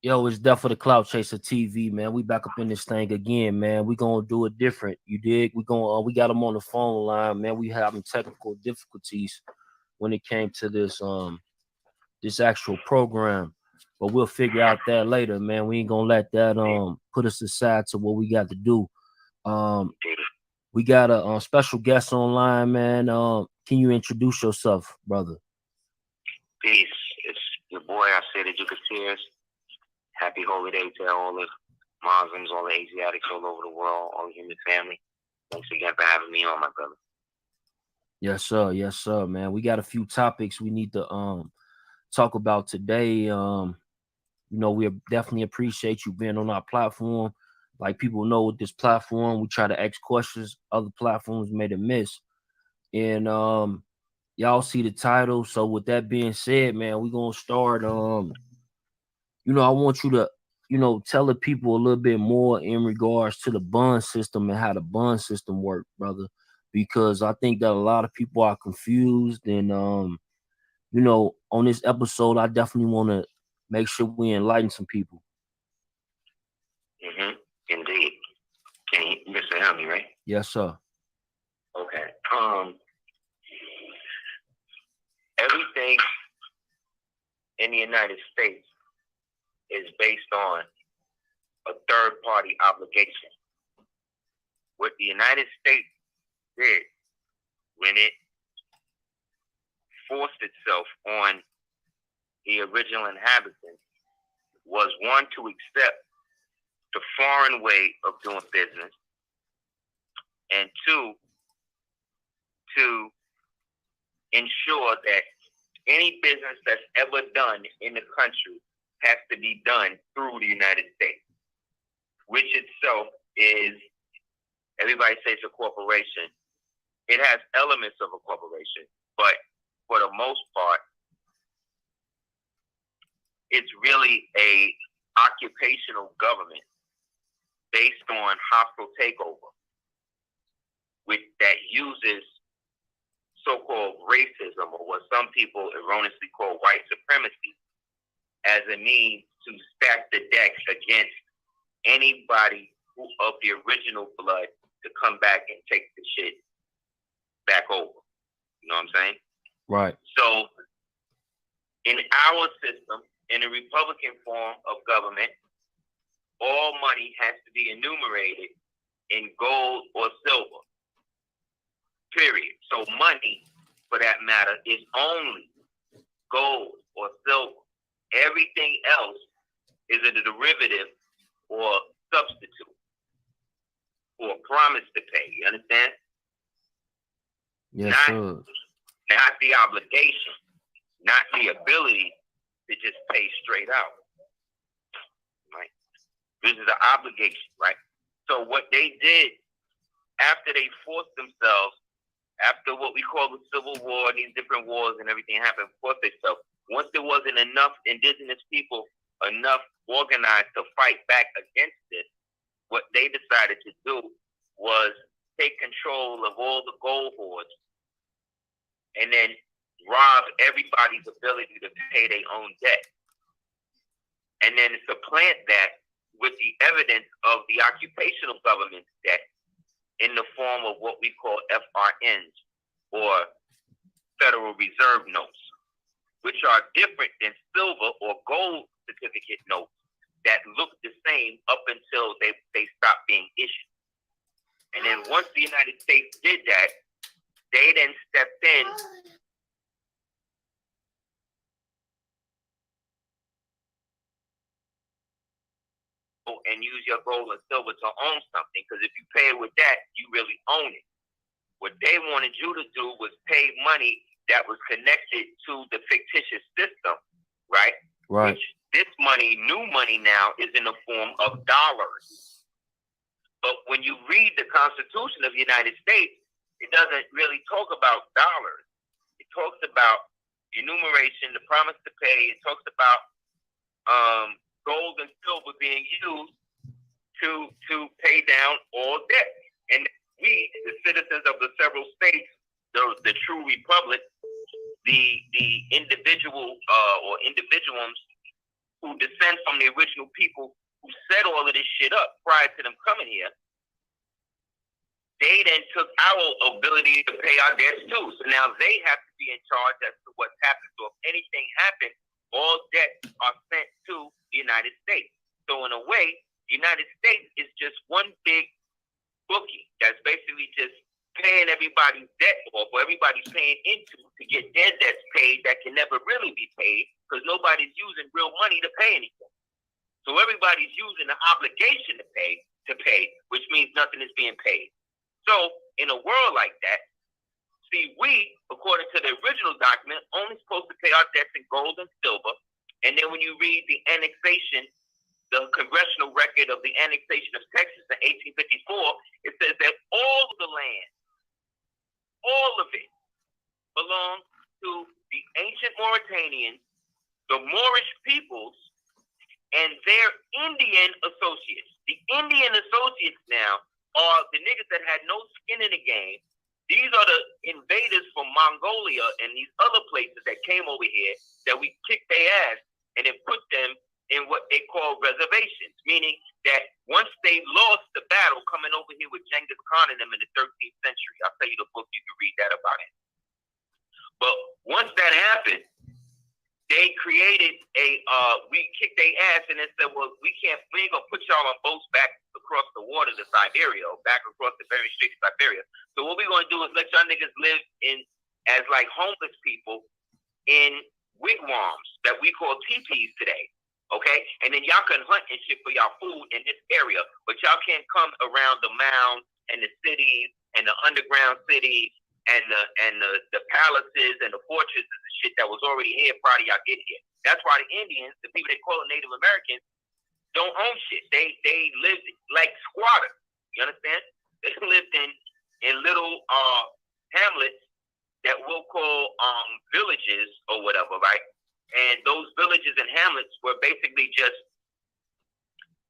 Yo, it's Death for the Clout Chaser TV, man. We back up in this thing again, man. We gonna do it different. You dig? We got them on the phone line, man. We having technical difficulties when it came to this actual program, but we'll figure out that later, man. We ain't gonna let that put us aside to what we got to do. Um, we got a special guest online, man. Can you introduce yourself, brother? Peace. It's your boy Aseer the Geopolitical. Happy holy day to all the Muslims, all the Asiatics all over the world, all the human family. Thanks again for having me on, my brother. Yes, sir. Yes, sir, man. We got a few topics we need to talk about today. We definitely appreciate you being on our platform. Like people know with this platform, we try to ask questions other platforms may have missed. And y'all see the title. So with that being said, man, we're gonna start. I want you to, tell the people a little bit more in regards to the bond system and how the bond system work, brother. Because I think that a lot of people are confused. And on this episode, I definitely want to make sure we enlighten some people. Indeed. Can you Mr. Helmy, right? Yes, sir. Okay. Everything in the United States is based on a third-party obligation. What the United States did when it forced itself on the original inhabitants was, one, to accept the foreign way of doing business, and two, to ensure that any business that's ever done in the country has to be done through the United States, which itself is, everybody says a corporation. It has elements of a corporation, but for the most part, it's really a occupational government based on hostile takeover, that uses so-called racism, or what some people erroneously call white supremacy, as a means to stack the deck against anybody of the original blood to come back and take the shit back over. You know what I'm saying? Right. So in our system, in a Republican form of government, all money has to be enumerated in gold or silver. Period. So money, for that matter, is only gold or silver. Everything else is a derivative or substitute or promise to pay. You understand? Yes, sir. Not the obligation, not the ability to just pay straight out. Right? This is an obligation, right? So what they did after they forced themselves, after what we call the Civil War, these different wars and everything happened, forced themselves. Once there wasn't enough indigenous people, enough organized to fight back against this, what they decided to do was take control of all the gold hoards and then rob everybody's ability to pay their own debt. And then supplant that with the evidence of the occupational government's debt in the form of what we call FRNs, or Federal Reserve notes, which are different than silver or gold certificate notes that look the same up until they stopped being issued. And then once the United States did that, they then stepped in and use your gold and silver to own something, because if you pay it with that, you really own it. What they wanted you to do was pay money that was connected to the fictitious system, right? Right. Which this money, new money now, is in the form of dollars. But when you read the Constitution of the United States, it doesn't really talk about dollars. It talks about enumeration, the promise to pay. It talks about gold and silver being used to pay down all debt. And we, the citizens of the several states, the true republic, the individual or individuals who descend from the original people who set all of this shit up prior to them coming here, they then took our ability to pay our debts too. So now they have to be in charge as to what's happened. So if anything happens, all debts are sent to the United States. So in a way, the United States is just one big bookie that's basically just paying everybody's debt off, or everybody's paying into to get their debts paid that can never really be paid because nobody's using real money to pay anything. So everybody's using the obligation to pay, which means nothing is being paid. So in a world like that, see, we, according to the original document, only supposed to pay our debts in gold and silver. And then when you read the annexation, the congressional record of the annexation of Texas in 1854, it says that all of the land, all of it, belonged to the ancient Mauritanians, the Moorish peoples, and their Indian associates. The Indian associates now are the niggas that had no skin in the game. These are the invaders from Mongolia and these other places that came over here that we kicked their ass and then put them in what they call reservations, meaning that once they lost the battle coming over here with Genghis Khan and them in the 13th century, I'll tell you the book, you can read that about it. But once that happened, they created we kicked their ass and then said, well, we ain't gonna put y'all on boats back across the water to Siberia, or back across the Bering Strait to Siberia. So what we're gonna do is let y'all niggas live as like homeless people in wigwams that we call teepees today. Okay? And then y'all can hunt and shit for y'all food in this area, but y'all can't come around the mounds and the cities and the underground cities and the palaces and the fortresses and shit that was already here prior to y'all get here. That's why the Indians, the people they call Native Americans, don't own shit. They lived like squatters. You understand? They lived in little hamlets that we'll call villages or whatever, right? And those villages and hamlets were basically just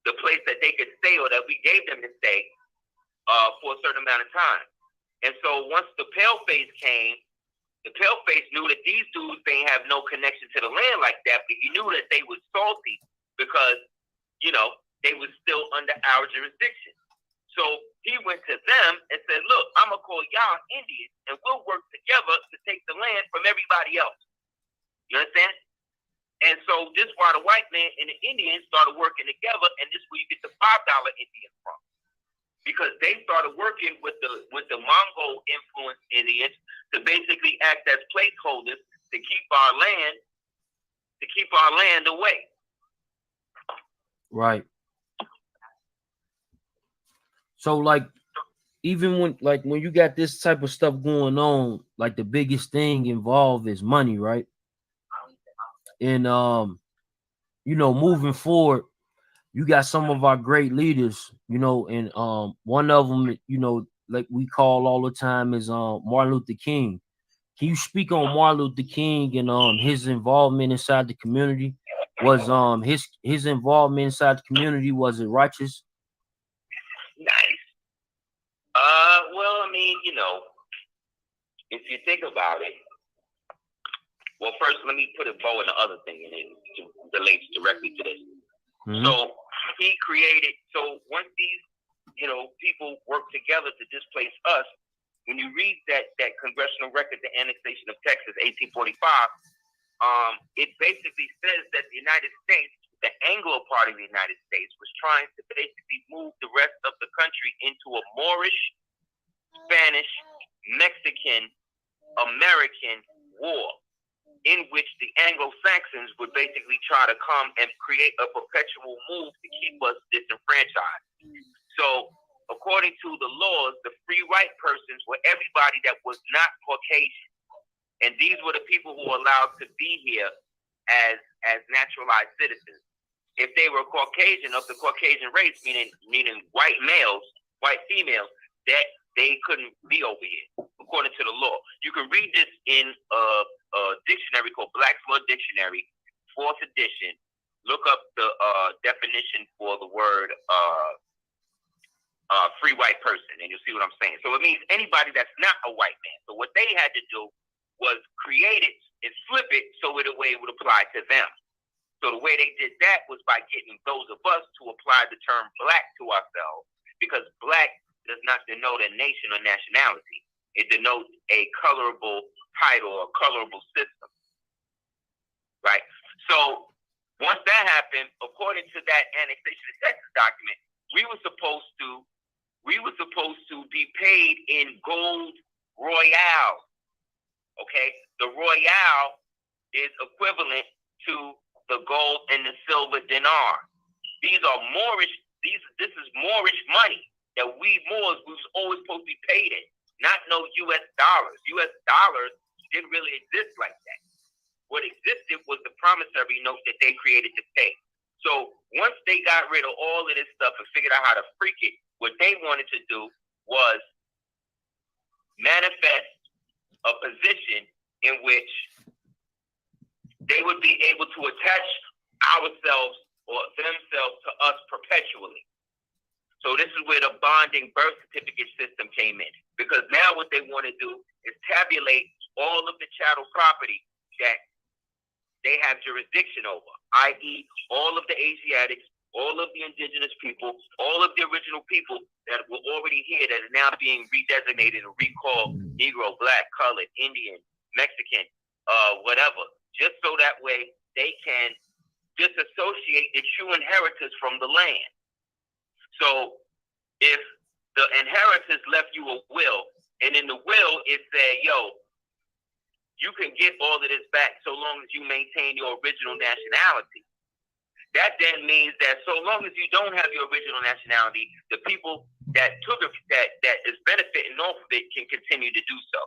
the place that they could stay, or that we gave them to stay for a certain amount of time. And so once the paleface came, the paleface knew that these dudes, they have no connection to the land like that, but he knew that they was salty because, you know, they was still under our jurisdiction. So he went to them and said, look, I'm going to call y'all Indians, and we'll work together to take the land from everybody else. You understand? And so this is why the white man and the Indians started working together, and this is where you get the $5 Indian from. Because they started working with the Mongol influence Indians to basically act as placeholders to keep our land away. Right. So like, even when you got this type of stuff going on, like the biggest thing involved is money, right? And you know, moving forward, you got some of our great leaders, you know, and one of them, you know, like we call all the time is Martin Luther King. Can you speak on Martin Luther King and his involvement inside the community? Was his involvement inside the community, was it righteous? Nice. Well, I mean, you know, if you think about it, well, first let me put a bow in the other thing, and it relates directly to this. Mm-hmm. So he created. So once these, you know, people work together to displace us, when you read that congressional record, the annexation of Texas, 1845, it basically says that the United States, the Anglo part of the United States, was trying to basically move the rest of the country into a Moorish, Spanish, Mexican, American war, in which the Anglo-Saxons would basically try to come and create a perpetual move to keep us disenfranchised. So, according to the laws, the free white persons were everybody that was not Caucasian. And these were the people who were allowed to be here as naturalized citizens. If they were Caucasian, of the Caucasian race, meaning white males, white females, that they couldn't be over here, according to the law. You can read this in a dictionary called Black's Law Dictionary, 4th edition. Look up the definition for the word free white person, and you'll see what I'm saying. So it means anybody that's not a white man. So what they had to do was create it and flip it so it would apply to them. So the way they did that was by getting those of us to apply the term black to ourselves, because black does not denote a nation or nationality. It denotes a colorable title or colorable system, right? So once that happened, according to that annexation of Texas document, we were supposed to be paid in gold royale. Okay, the royale is equivalent to the gold and the silver dinar. These are Moorish. This is Moorish money that we Moors was always supposed to be paid in, not no U.S. dollars. U.S. dollars didn't really exist like that. What existed was the promissory note that they created to pay. So once they got rid of all of this stuff and figured out how to freak it, what they wanted to do was manifest a position in which they would be able to attach ourselves or themselves to us perpetually. So this is where the bonding birth certificate system came in, because now what they want to do is tabulate all of the chattel property that they have jurisdiction over, i.e. all of the Asiatics, all of the indigenous people, all of the original people that were already here that are now being redesignated and recalled Negro, Black, Colored, Indian, Mexican, whatever, just so that way they can disassociate the true inheritors from the land. So if the inheritors left you a will, and in the will it said, yo, you can get all of this back so long as you maintain your original nationality. That then means that so long as you don't have your original nationality, the people that took it, that is benefiting off of it can continue to do so.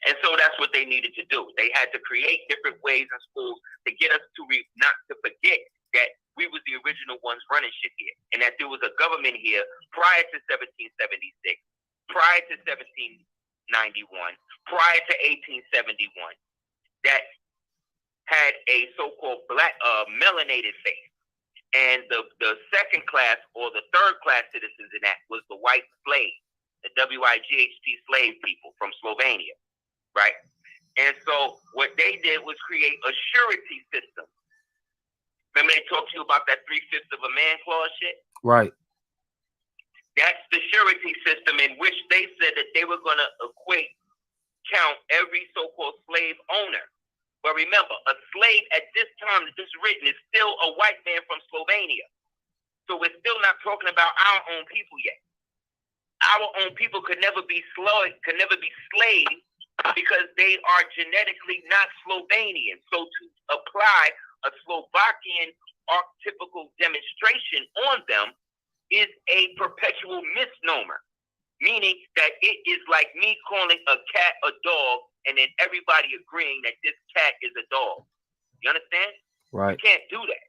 And so that's what they needed to do. They had to create different ways in schools to get us to not to forget that we was the original ones running shit here, and that there was a government here prior to 1776, prior to 1791, prior to 1871, that had a so-called black melanated face. And the second class or the third class citizens in that was the white slaves, the WIGHT slave people from Slovenia, right? And so what they did was create a surety system. Remember they talked to you about that 3/5 of a man clause shit? Right. That's the surety system in which they said that they were going to count every so-called slave owner. But remember, a slave at this time that this is written is still a white man from Slovenia. So we're still not talking about our own people yet. Our own people could never be slaves because they are genetically not Slovenian. So to apply a Slovakian archetypical demonstration on them is a perpetual misnomer, meaning that it is like me calling a cat a dog and then everybody agreeing that this cat is a dog. You understand? Right. You can't do that.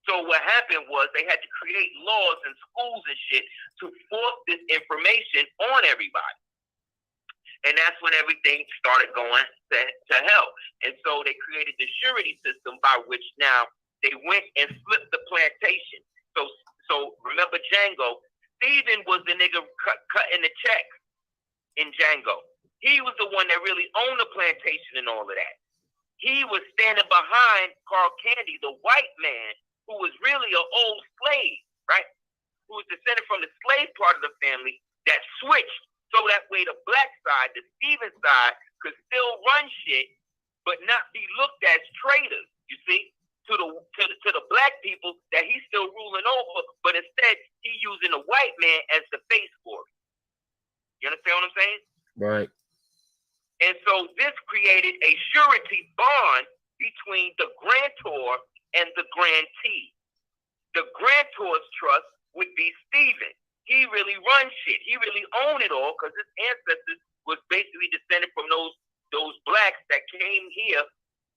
So what happened was they had to create laws in schools and shit to force this information on everybody. And that's when everything started going to hell. And so they created the surety system by which now they went and flipped the plantation. So remember Django? Stephen was the nigga cutting the checks in Django. He was the one that really owned the plantation and all of that. He was standing behind Carl Candy, the white man who was really an old slave, right? Who was descended from the slave part of the family that switched so that way the black side, the Stephen side, could still run shit, but not be looked at as traitors, you see, to the black people that he's still ruling over, but instead he using the white man as the face for it. You understand what I'm saying? Right. And so this created a surety bond between the grantor and the grantee. The grantor's trust would be Stephen. He really runs shit. He really owned it all because his ancestors was basically descended from those blacks that came here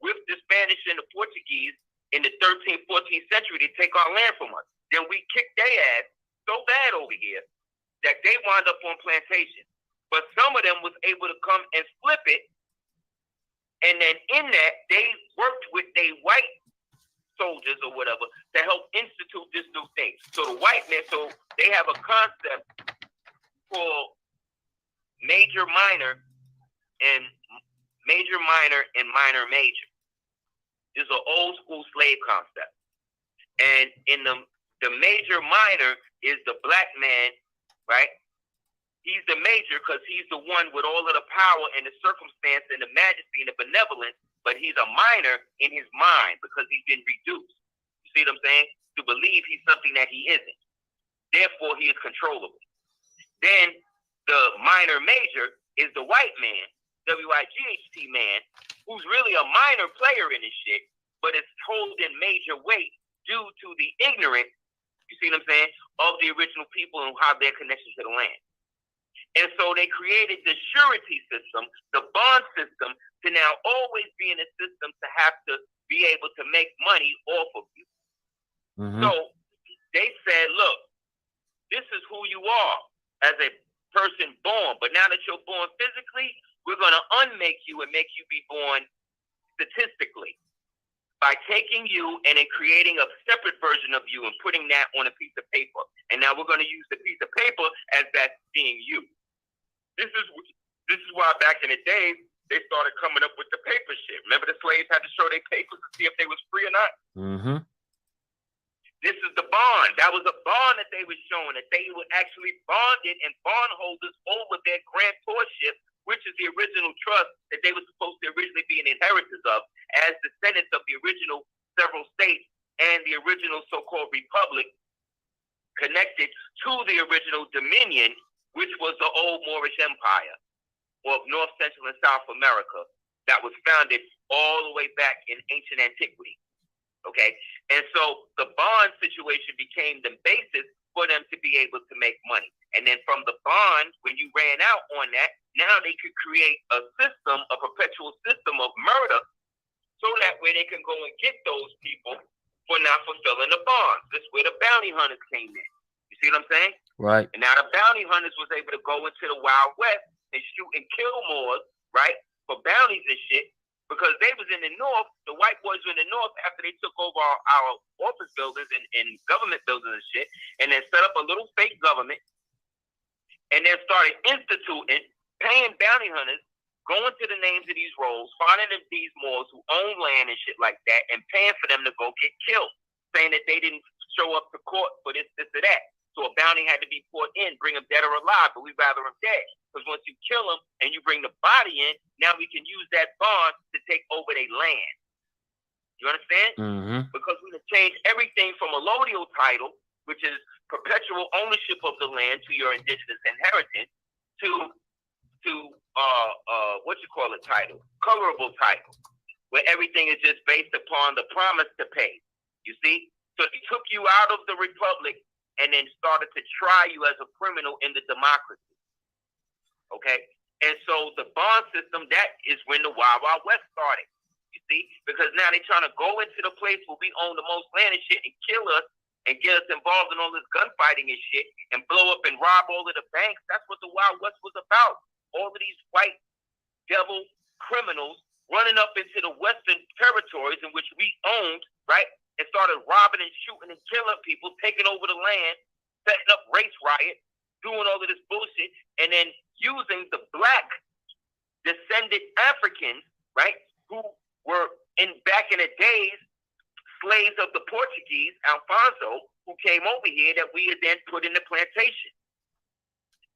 with the Spanish and the Portuguese in the 13th, 14th century to take our land from us. Then we kicked their ass so bad over here that they wound up on plantations. But some of them was able to come and flip it. And then in that, they worked with their white soldiers or whatever to help institute this new thing. So the white men, so they have a concept called major minor and minor major. is an old school slave concept. And in the major minor is the black man, right? He's the major because he's the one with all of the power and the circumstance and the majesty and the benevolence, but he's a minor in his mind because he's been reduced. You see what I'm saying? To believe he's something that he isn't. Therefore, he is controllable. Then the minor major is the white man, W-I-G-H-T man, who's really a minor player in this shit, but is holding major weight due to the ignorance, you see what I'm saying, of the original people and how their connection to the land. And so they created the surety system, the bond system, to now always be in a system to have to be able to make money off of you. Mm-hmm. So they said, look, this is who you are as a person born, but now that you're born physically, we're going to unmake you and make you be born statistically by taking you and then creating a separate version of you and putting that on a piece of paper. And now we're going to use the piece of paper as that being you. This is why back in the day they started coming up with the paper shit. Remember the slaves had to show their papers to see if they was free or not? Mm-hmm. This is the bond. That was a bond that they were showing, that they were actually bonded and bondholders over their grantorship, which is the original trust that they were supposed to originally be an inheritors of as descendants of the original several states and the original so-called republic connected to the original dominion, which was the old Moorish Empire of North, Central, and South America that was founded all the way back in ancient antiquity. Okay, and so the bond situation became the basis for them to be able to make money. And then from the bond, when you ran out on that, now they could create a system, a perpetual system of murder, so that way they can go and get those people for not fulfilling the bonds. This is where the bounty hunters came in. You see what I'm saying? Right. And now the bounty hunters was able to go into the Wild West and shoot and kill Moors, right, for bounties and shit. Because they was in the North, the white boys were in the North after they took over our office buildings and government buildings and shit, and then set up a little fake government, and then started instituting, paying bounty hunters, going to the names of these roles, finding them these Moors who own land and shit like that, and paying for them to go get killed, saying that they didn't show up to court for this, or that. So a bounty had to be put in, bring them dead or alive, but we'd rather them dead. Because once you kill them and you bring the body in, now we can use that bond to take over their land. You understand? Mm-hmm. Because we can change everything from a allodial title, which is perpetual ownership of the land to your indigenous inheritance, to what you call a title, colorable title, where everything is just based upon the promise to pay. You see? So he took you out of the republic and then started to try you as a criminal in the democracy. Okay? And so the bond system, that is when the Wild Wild West started. You see? Because now they're trying to go into the place where we own the most land and shit and kill us and get us involved in all this gunfighting and shit and blow up and rob all of the banks. That's what the Wild West was about. All of these white devil criminals running up into the Western territories in which we owned, right? And started robbing and shooting and killing people, taking over the land, setting up race riots, doing all of this bullshit, and then using the black descended Africans, right, who were back in the days slaves of the Portuguese, Alfonso, who came over here that we had then put in the plantation.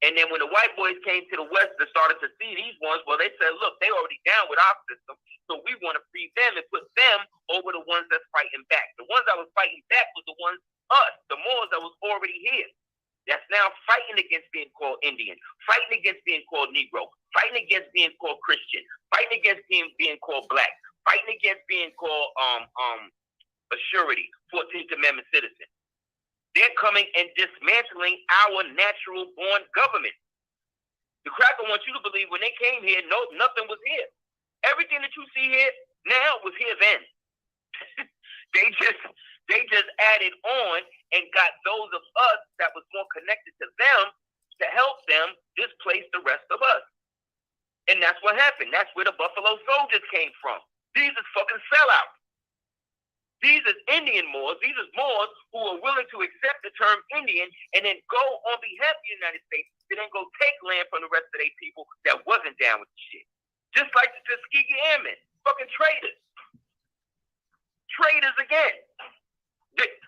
And then when the white boys came to the West and started to see these ones, well, they said, look, they already down with our system, so we want to free them and put them over the ones that's fighting back. The ones that was fighting back was the ones, us, the Moors that was already here. That's now fighting against being called Indian, fighting against being called Negro, fighting against being called Christian, fighting against being called Black, fighting against being called a surety, 14th Amendment citizen. They're coming and dismantling our natural born government. The cracker wants you to believe when they came here, no, nothing was here. Everything that you see here now was here then. They just added on and got those of us that was more connected to them to help them displace the rest of us. And that's what happened. That's where the Buffalo Soldiers came from. These is fucking sellouts. These is Indian Moors. These is Moors who are willing to accept the term Indian and then go on behalf of the United States to then go take land from the rest of their people that wasn't down with the shit. Just like the Tuskegee Airmen, fucking traitors. traitors again.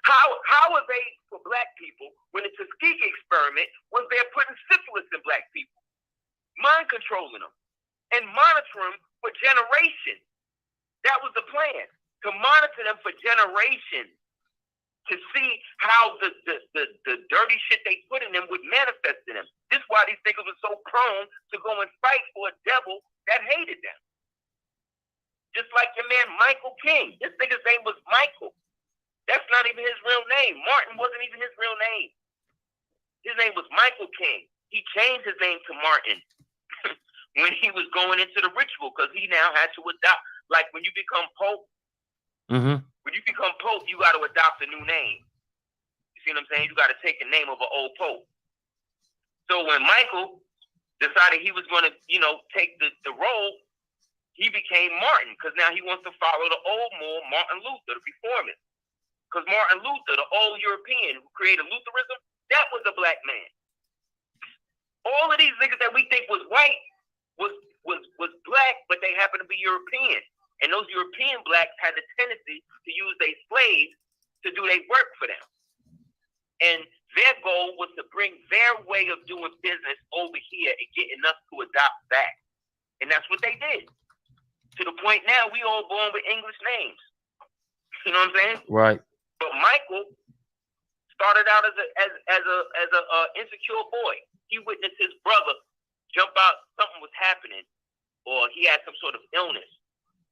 How are they for black people when the Tuskegee experiment was they're putting syphilis in black people, mind controlling them, and monitoring them for generations? That was the plan, to monitor them for generations, to see how the dirty shit they put in them would manifest in them. This is why these niggas were so prone to go and fight for a devil that hated them. Just like your man Michael King. This nigga's name was Michael. That's not even his real name. Martin wasn't even his real name. His name was Michael King. He changed his name to Martin when he was going into the ritual, because he now had to adopt. Like when you become Pope, when you become Pope, you got to adopt a new name. You see what I'm saying? You got to take the name of an old Pope. So when Michael decided he was going to, take the role, he became Martin, because now he wants to follow the old mold, Martin Luther, the reformist. Because Martin Luther, the old European who created Lutheranism, that was a black man. All of these niggas that we think was white was black, but they happen to be European. And those European blacks had the tendency to use their slaves to do their work for them. And their goal was to bring their way of doing business over here and getting us to adopt that. And that's what they did. To the point now, we all born with English names. You know what I'm saying? Right. But Michael started out as a insecure boy. He witnessed his brother jump out, something was happening, or he had some sort of illness,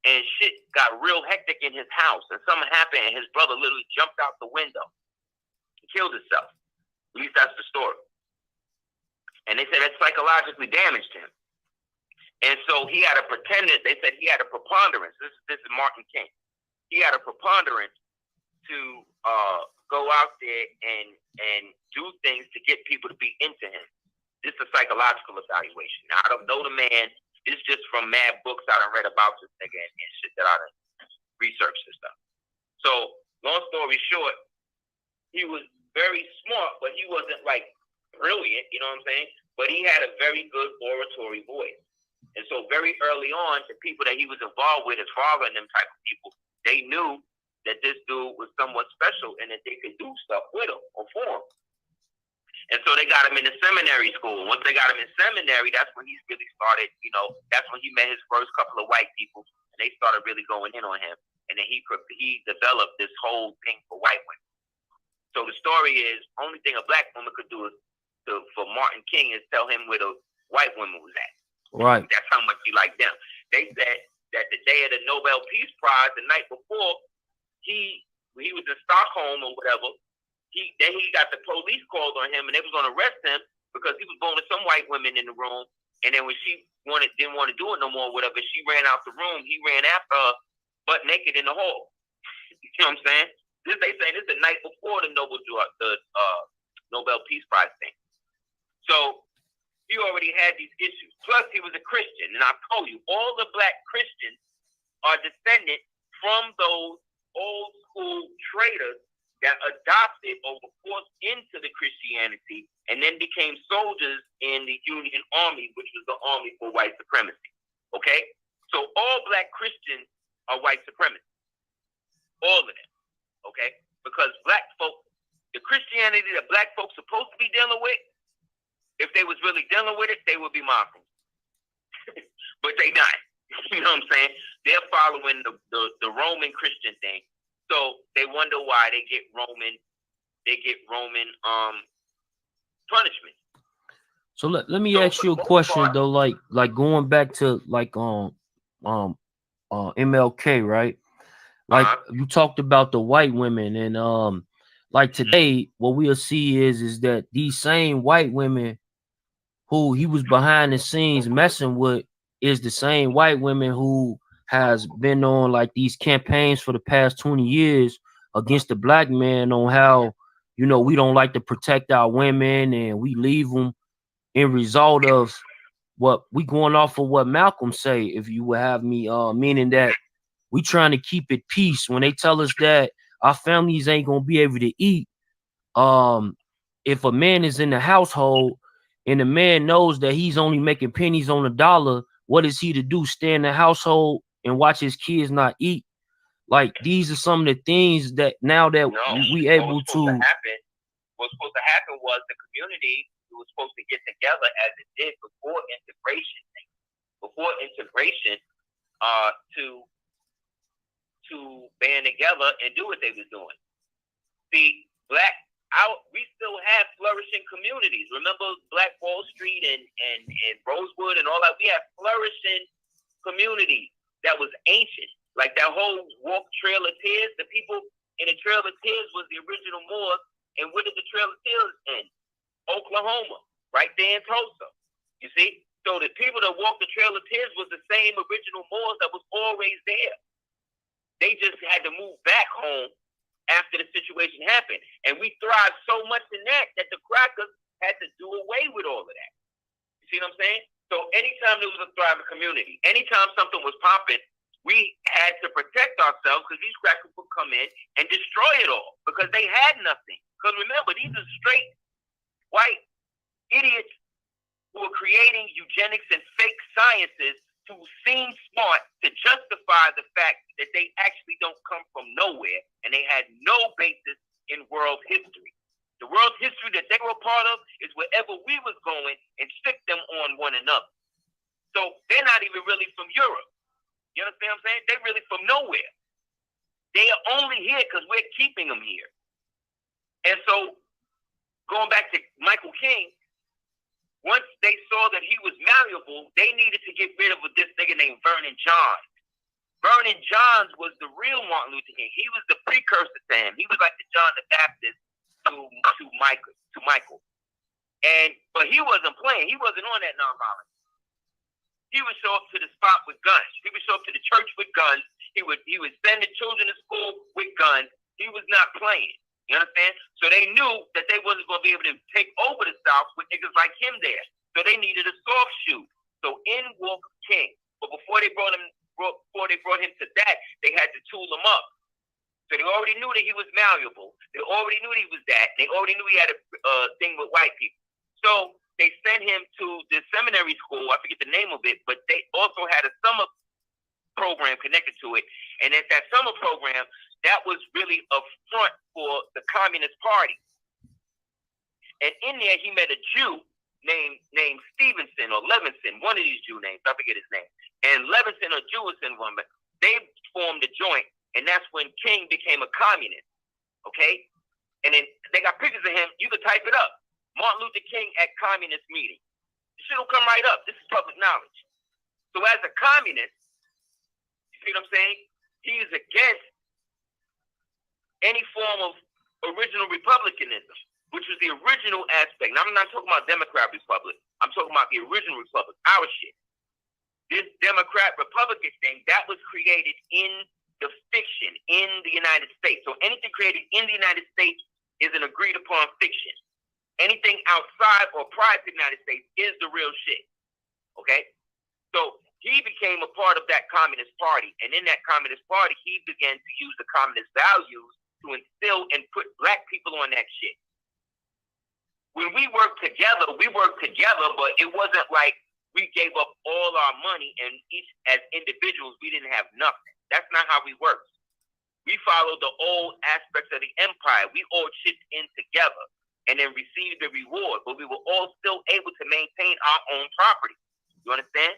and shit got real hectic in his house, and something happened, and his brother literally jumped out the window and killed himself. At least that's the story. And they said that psychologically damaged him. And so he had a pretendant. They said he had a preponderance. This is Martin King. He had a preponderance to go out there and do things to get people to be into him. This is a psychological evaluation. Now, I don't know the man. This is just from mad books I done read about this nigga and shit that I done researched and stuff. So, long story short, he was very smart, but he wasn't like brilliant, you know what I'm saying? But he had a very good oratory voice. And so very early on, the people that he was involved with, his father and them type of people, they knew that this dude was somewhat special and that they could do stuff with him or for him. And so they got him in the seminary school. Once they got him in seminary, that's when he really started, that's when he met his first couple of white people, and they started really going in on him. And then he developed this whole thing for white women. So the story is, only thing a black woman could do for Martin King is tell him where the white woman was at. Right. That's how much he liked them. They said that the day of the Nobel Peace Prize, the night before, he was in Stockholm or whatever. Then he got the police called on him, and they was going to arrest him because he was boning some white women in the room. And then when she didn't want to do it no more, whatever, she ran out the room. He ran after her, butt naked in the hall. You know what I'm saying? They say this is the night before the Nobel Peace Prize thing. So he already had these issues. Plus, he was a Christian, and I told you, all the black Christians are descended from those old school traders that adopted or were forced into the Christianity and then became soldiers in the Union Army, which was the army for white supremacy. Okay? So all black Christians are white supremacists. All of them. Okay? Because black folk, the Christianity that black folks supposed to be dealing with, if they was really dealing with it, they would be Muslims. But they not. You know what I'm saying? They're following the Roman Christian thing. So they wonder why they get Roman punishment. So let me ask you a question though, like going back to like MLK, right? Like you talked about the white women, and like today, what we'll see is that these same white women who he was behind the scenes messing with is the same white women who has been on like these campaigns for the past 20 years against the black man on how, we don't like to protect our women and we leave them in result of what we going off of what Malcolm say, if you would have me, meaning that we trying to keep it peace when they tell us that our families ain't going to be able to eat. If a man is in the household and the man knows that he's only making pennies on the dollar, what is he to do? Stay in the household and watch his kids not eat? Like these are some of the things that now that we able to. What was supposed to happen was the community was supposed to get together as it did before integration. To band together and do what they was doing. See, we still have flourishing communities. Remember Black Wall Street and Rosewood and all that? We have flourishing communities that was ancient. Like that whole walk Trail of Tears, the people in the Trail of Tears was the original Moors. And where did the Trail of Tears end? Oklahoma, right there in Tulsa. You see? So the people that walked the Trail of Tears was the same original Moors that was always there. They just had to move back home after the situation happened. And we thrived so much in that the crackers had to do away with all of that. You see what I'm saying? So anytime there was a thriving community, anytime something was popping, we had to protect ourselves because these crackers would come in and destroy it all because they had nothing. Because remember, these are straight white idiots who are creating eugenics and fake sciences to seem smart to justify the fact that they actually don't come from nowhere and they had no basis in world history. The world history that they were a part of is wherever we was going and stick them on one another. So they're not even really from Europe. You understand what I'm saying? They're really from nowhere. They are only here because we're keeping them here. And so going back to Michael King, once they saw that he was malleable, they needed to get rid of this nigga named Vernon Johns. Vernon Johns was the real Martin Luther King. He was the precursor to him. He was like the John the Baptist to Michael. But he wasn't playing. He wasn't on that nonviolence. He would show up to the spot with guns. He would show up to the church with guns. He would send the children to school with guns. He was not playing. You understand? So they knew that they wasn't going to be able to take over the South with niggas like him there. So they needed a soft shoe. So in walked King. But before they brought him to that, they had to tool him up. So they already knew that he was malleable. They already knew that he was that. They already knew he had a thing with white people. So they sent him to the seminary school. I forget the name of it, but they also had a summer program connected to it. And at that summer program, that was really a front for the Communist Party. And in there, he met a Jew named Stevenson or Levinson, one of these Jew names. I forget his name. And Levinson or Jewison, one, but they formed a joint, and that's when King became a communist. Okay? And then they got pictures of him. You could type it up. Martin Luther King at communist meeting. This shit will come right up. This is public knowledge. So as a communist, you see what I'm saying? He is against any form of original republicanism, which was the original aspect. Now, I'm not talking about Democrat Republic. I'm talking about the original republic, our shit. This Democrat Republican thing, that was created in the fiction in the United States. So anything created in the United States is an agreed upon fiction. Anything outside or prior to the United States is the real shit. Okay? So he became a part of that Communist Party. And in that Communist Party, he began to use the communist values to instill and put black people on that shit. When we worked together, but it wasn't like we gave up all our money and each as individuals, we didn't have nothing. That's not how we worked. We followed the old aspects of the empire. We all chipped in together and then received the reward, but we were all still able to maintain our own property. You understand?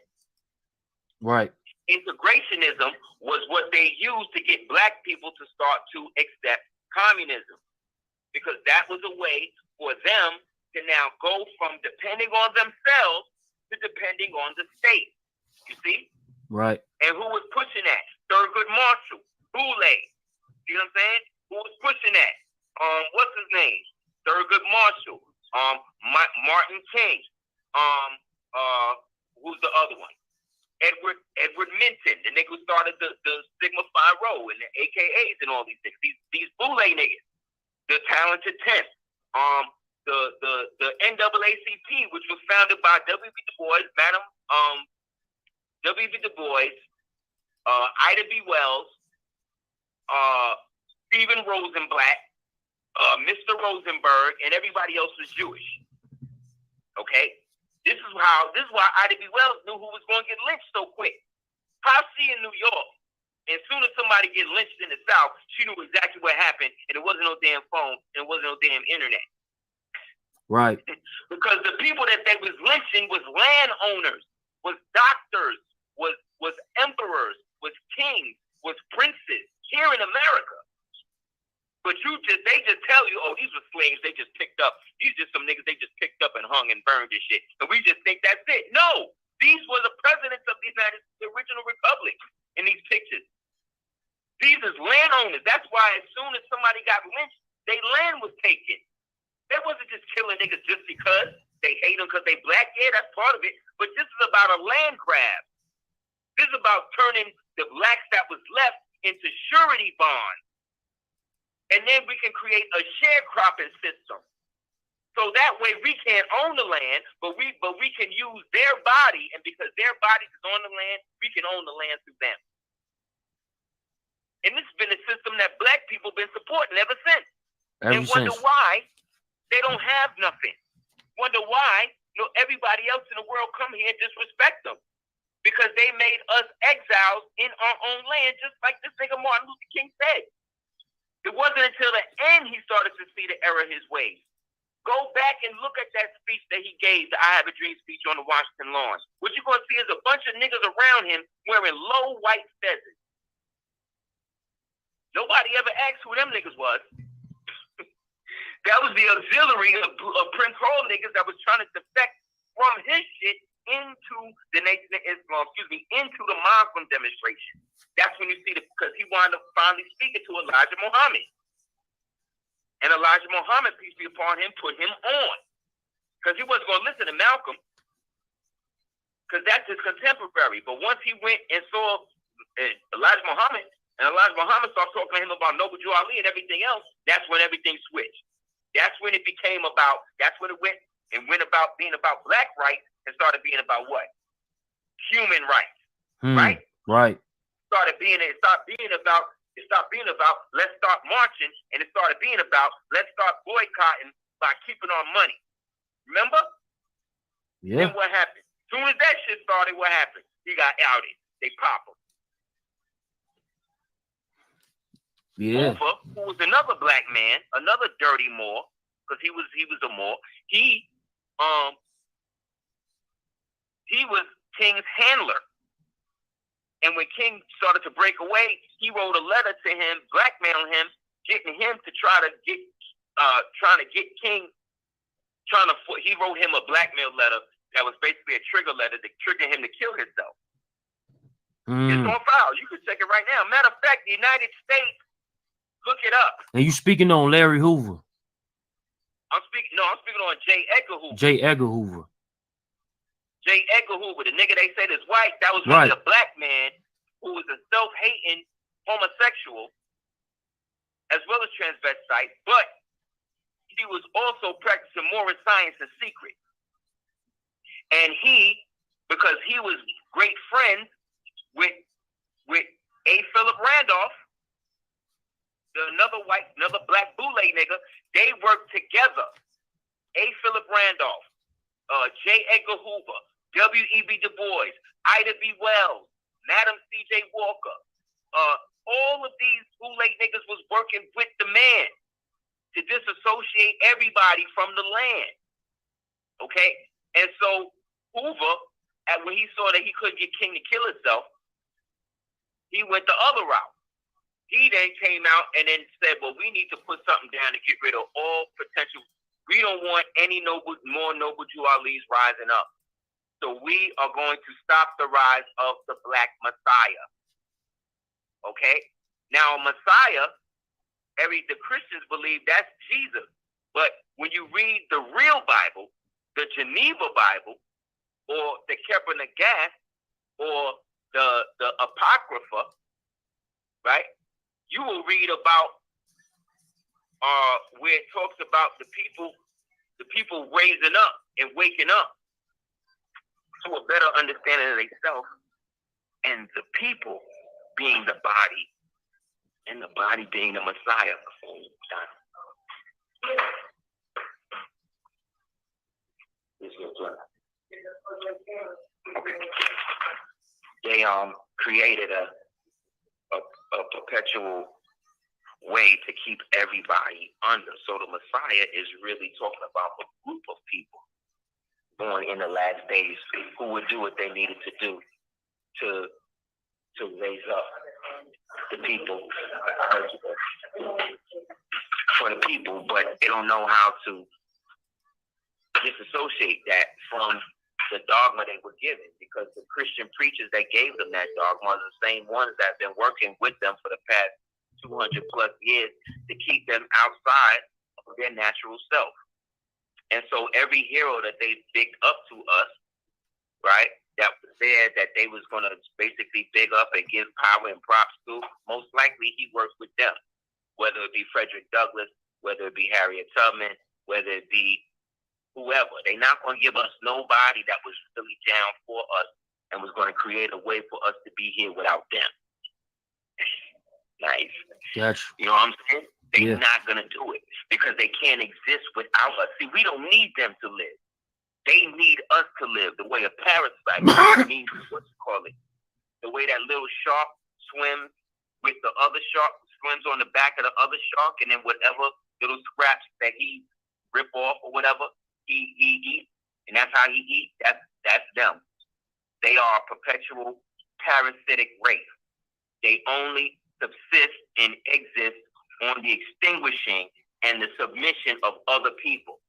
Right. Integrationism was what they used to get black people to start to accept communism, because that was a way for them to now go from depending on themselves to depending on the state. You see? Right. And who was pushing that? Thurgood Marshall, Boulay. You know what I'm saying? Who was pushing that? What's his name? Thurgood Marshall. Martin King. Who's the other one? Edward Minton, the nigga who started the Sigma Phi Rho and the AKAs and all these things. These Boulay niggas, the Talented 10, the NAACP, which was founded by W.B. Du Bois, W.B. Du Bois, Ida B. Wells, Stephen Rosenblatt, Mr. Rosenberg, and everybody else was Jewish. Okay? This is why Ida B. Wells knew who was going to get lynched so quick. Posse in New York And as soon as somebody gets lynched in the South, she knew exactly what happened, and it wasn't no damn phone, and it wasn't no damn internet. Right. Because the people that they was lynching was landowners, was doctors, was emperors, was kings, was princes here in America. But they just tell you, oh, these were slaves they just picked up. These are just some niggas they just picked up and hung and burned and shit. And we just think that's it. No, these were the presidents of the original republic in these pictures. These is landowners. That's why as soon as somebody got lynched, their land was taken. They wasn't just killing niggas just because they hate them because they black. Yeah, that's part of it. But this is about a land grab. This is about turning the blacks that was left into surety bonds. And then we can create a sharecropping system. So that way we can't own the land, but we can use their body, and because their body is on the land, we can own the land through them. And this has been a system that black people been supporting ever since. And wonder why they don't have nothing. Wonder why everybody else in the world come here and disrespect them. Because they made us exiles in our own land, just like this nigga Martin Luther King said. It wasn't until the end he started to see the error of his ways. Go back and look at that speech that he gave, the I Have a Dream speech on the Washington lawn. What you're going to see is a bunch of niggas around him wearing low white feathers. Nobody ever asked who them niggas was. That was the auxiliary of Prince Hall niggas that was trying to defect from his shit into the Nation of Islam, into the Muslim demonstration. That's when you see because he wound up finally speaking to Elijah Muhammad. And Elijah Muhammad, peace be upon him, put him on. Because he wasn't going to listen to Malcolm. Because that's his contemporary. But once he went and saw Elijah Muhammad, and Elijah Muhammad started talking to him about Noble Jew Ali and everything else, that's when everything switched. That's when it became about, that's when it went about being about black rights and started being about what? Human rights. Right? Right. It stopped being about let's start marching, and it started being about let's start boycotting by keeping our money. Remember? Yeah. Then what happened? As soon as that shit started, what happened? He got outed. They popped him. Yeah. Hoover, who was another black man, another dirty Moor, because he was a Moor. He was King's handler. And when King started to break away, he wrote a letter to him, blackmailing him, getting him to trying to get King, he wrote him a blackmail letter that was basically a trigger letter to trigger him to kill himself. It's on file. You can check it right now. Matter of fact, the United States, look it up. And you speaking on Larry Hoover? I'm speaking on J. Edgar Hoover. J. Edgar Hoover. J. Edgar Hoover, the nigga they said is white, that was really a black man who was a self-hating homosexual as well as transvestite, but he was also practicing Moorish science in secret. And because he was great friends with A. Philip Randolph, another black boule nigga, they worked together. A. Philip Randolph, J. Edgar Hoover, W.E.B. Du Bois, Ida B. Wells, Madam C.J. Walker, all of these boule niggas was working with the man to disassociate everybody from the land. Okay? And so Hoover, when he saw that he couldn't get King to kill himself, he went the other route. He then came out and then said, well, we need to put something down to get rid of all potential. We don't want any more Noble Jew Alis rising up. So we are going to stop the rise of the Black Messiah. Okay? Now, Messiah, the Christians believe that's Jesus. But when you read the real Bible, the Geneva Bible, or the Keber Nagath, or the Apocrypha, right? You will read about where it talks about the people raising up and waking up to a better understanding of themselves, and the people being the body, and the body being the Messiah. Okay. They created a perpetual way to keep everybody under. So the Messiah is really talking about a group of people born in the last days who would do what they needed to do to raise up the people for the people, but they don't know how to disassociate that from the dogma they were given, because the Christian preachers that gave them that dogma are the same ones that have been working with them for the past 200 plus years to keep them outside of their natural self. And so every hero that they picked up to us, right, that was there, that they was going to basically big up and give power and props to, most likely he worked with them, whether it be Frederick Douglass, whether it be Harriet Tubman, whether it be whoever. They're not going to give us nobody that was really down for us and was going to create a way for us to be here without them. Nice. Gotcha. You know what I'm saying? They're not going to do it because they can't exist without us. See, we don't need them to live. They need us to live the way a parasite needs, what you call it, the way that little shark swims with the other shark, swims on the back of the other shark, and then whatever little scraps that he rip off or whatever, he eats, and that's how he eats. That's them. They are a perpetual parasitic race. They only subsist and exist on the extinguishing and the submission of other people,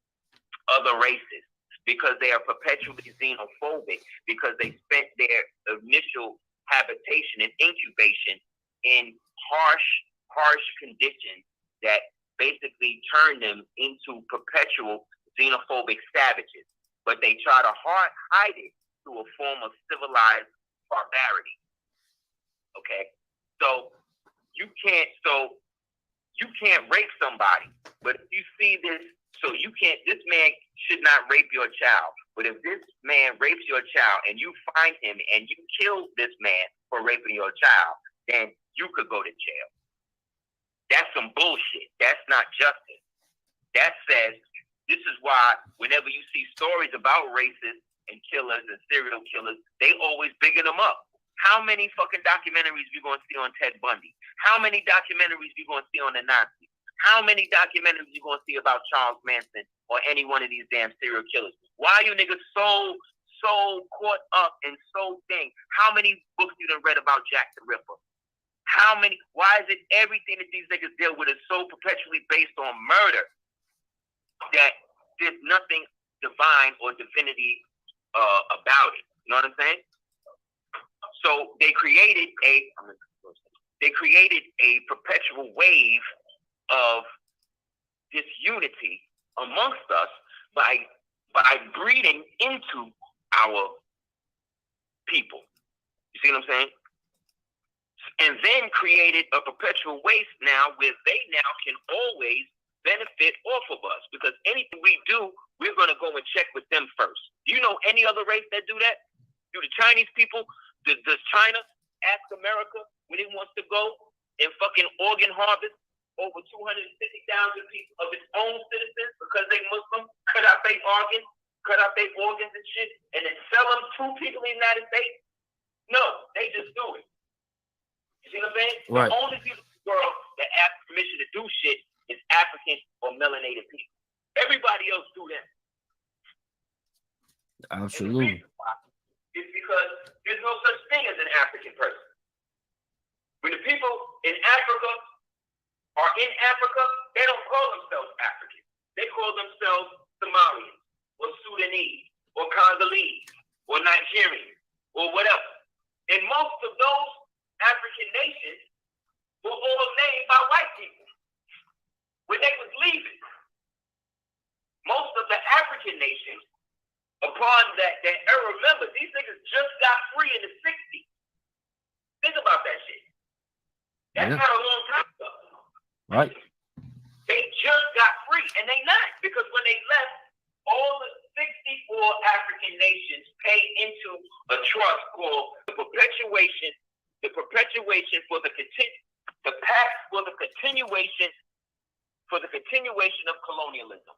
other races, because they are perpetually xenophobic, because they spent their initial habitation and incubation in harsh conditions that basically turn them into perpetual xenophobic savages, but they try to hide it through a form of civilized barbarity. Okay, so you can't rape somebody, but if you see this, this man should not rape your child, but if this man rapes your child and you find him and you kill this man for raping your child, then you could go to jail. That's some bullshit. That's not justice. That says, this is why whenever you see stories about racists and killers and serial killers, they always bigging them up. How many fucking documentaries you gonna see on Ted Bundy? How many documentaries you gonna see on the Nazis? How many documentaries you gonna see about Charles Manson or any one of these damn serial killers? Why are you niggas so caught up and so thing? How many books you done read about Jack the Ripper? Why is it everything that these niggas deal with is so perpetually based on murder that there's nothing divine or divinity about it? You know what I'm saying? So they created a perpetual wave of disunity amongst us by breeding into our people. You see what I'm saying? And then created a perpetual waste now where they now can always benefit off of us, because anything we do, we're going to go and check with them first. Do you know any other race that do that? Do the Chinese people, does China ask America when it wants to go and fucking organ harvest over 250,000 people of its own citizens because they Muslim, cut out their organs and shit, and then sell them to people in the United States? No, they just do it. You see what I'm saying? Right. The only people in the world that ask permission to do shit is African or melanated people. Everybody else do that. Absolutely. It's because there's no such thing as an African person. When the people in Africa are in Africa, they don't call themselves African. They call themselves Somalians or Sudanese or Congolese or Nigerian or whatever. And most of those African nations were all named by white people when they was leaving. Most of the African nations, upon that era, remember, these niggas just got free in the 60s. Think about that shit. That's not a long time ago. Right. They just got free, and they not, because when they left, all the 64 African nations paid into a trust called the perpetuation for the continuation of colonialism.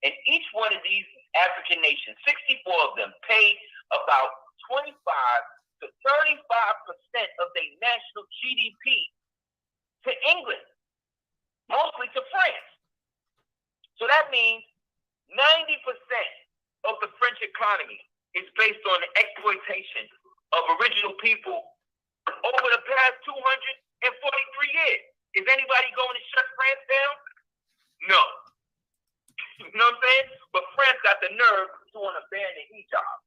And each one of these African nations, 64 of them, paid about 25 to 35% of their national GDP to England, mostly to France. So that means 90% of the French economy is based on the exploitation of original people over the past 243 years. Is anybody going to shut France down? No. You know what I'm saying? But France got the nerve to want to ban the hijab.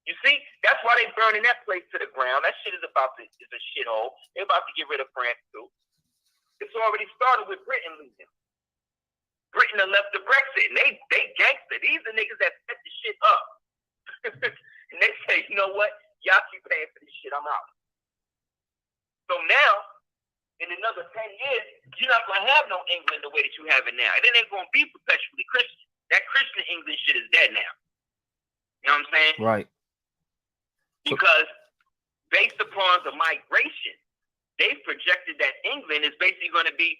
You see? That's why they burning that place to the ground. That shit is a shithole. They're about to get rid of France too. It's already started with Britain leaving. Britain have left the Brexit, and they gangster. These are niggas that set the shit up. And they say, you know what? Y'all keep paying for this shit. I'm out. So now, in another 10 years, you're not going to have no England the way that you have it now. It ain't going to be perpetually Christian. That Christian England shit is dead now. You know what I'm saying? Right. Because based upon the migration, they've projected that England is basically going to be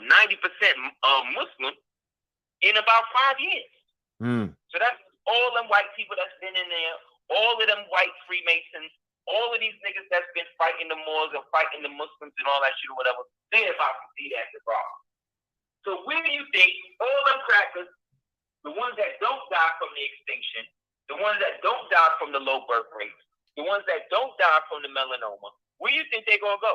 90% Muslim in about 5 years. So that's all them white people that's been in there, all of them white Freemasons, all of these niggas that's been fighting the Moors and fighting the Muslims and all that shit or whatever, they're about to see that debacle. So where do you think all them crackers, the ones that don't die from the extinction, the ones that don't die from the low birth rates, the ones that don't die from the melanoma, where do you think they're going to go?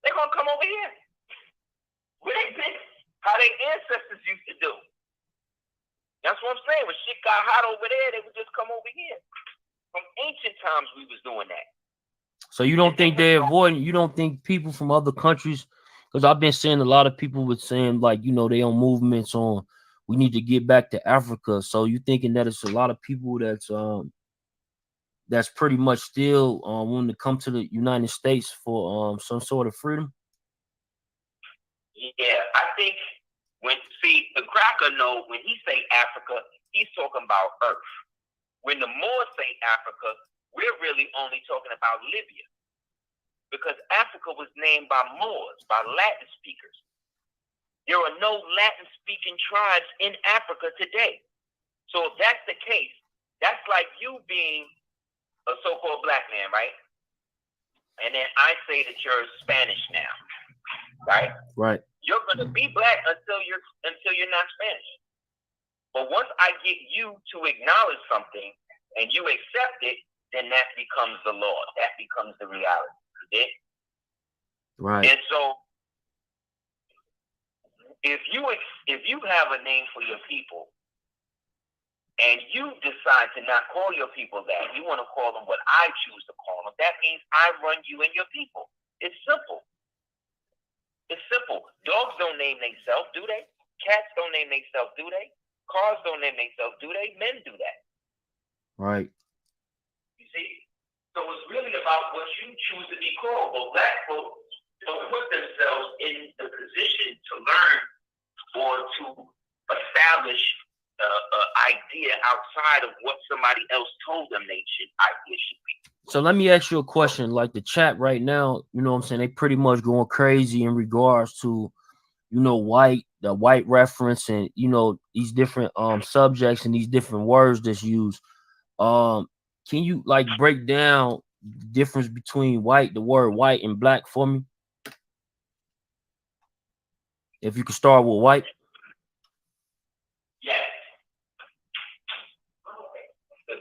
They're going to come over here. Where they been? How their ancestors used to do. That's what I'm saying. When shit got hot over there, they would just come over here. From ancient times, we was doing that. So you don't think they're avoiding? You don't think people from other countries? Because I've been seeing a lot of people with saying, like, you know, they own movements on we need to get back to Africa. So you thinking that it's a lot of people that's pretty much still wanting to come to the United States for some sort of freedom? Yeah, I think the cracker know when he say Africa, he's talking about Earth. When the Moors say Africa, we're really only talking about Libya. Because Africa was named by Moors, by Latin speakers. There are no Latin-speaking tribes in Africa today. So if that's the case, that's like you being a so-called black man, right? And then I say that you're Spanish now, right? Right. You're gonna be black until you're not Spanish. But once I get you to acknowledge something and you accept it, then that becomes the law. That becomes the reality. Okay? Right. And so, if you have a name for your people, and you decide to not call your people that, you want to call them what I choose to call them, that means I run you and your people. It's simple. It's simple. Dogs don't name themselves, do they? Cats don't name themselves, do they? Cars don't name themselves, do they? Men do that. Right. You see? So it's really about what you choose to be called. Well, black folks don't put themselves in the position to learn or to establish an idea outside of what somebody else told them idea should be. So let me ask you a question. Like the chat right now, you know what I'm saying? They pretty much going crazy in regards to, you know, the white reference and, you know, these different subjects and these different words that's used. Can you like break down the difference between the word white and black for me? If you could start with white. Yes. The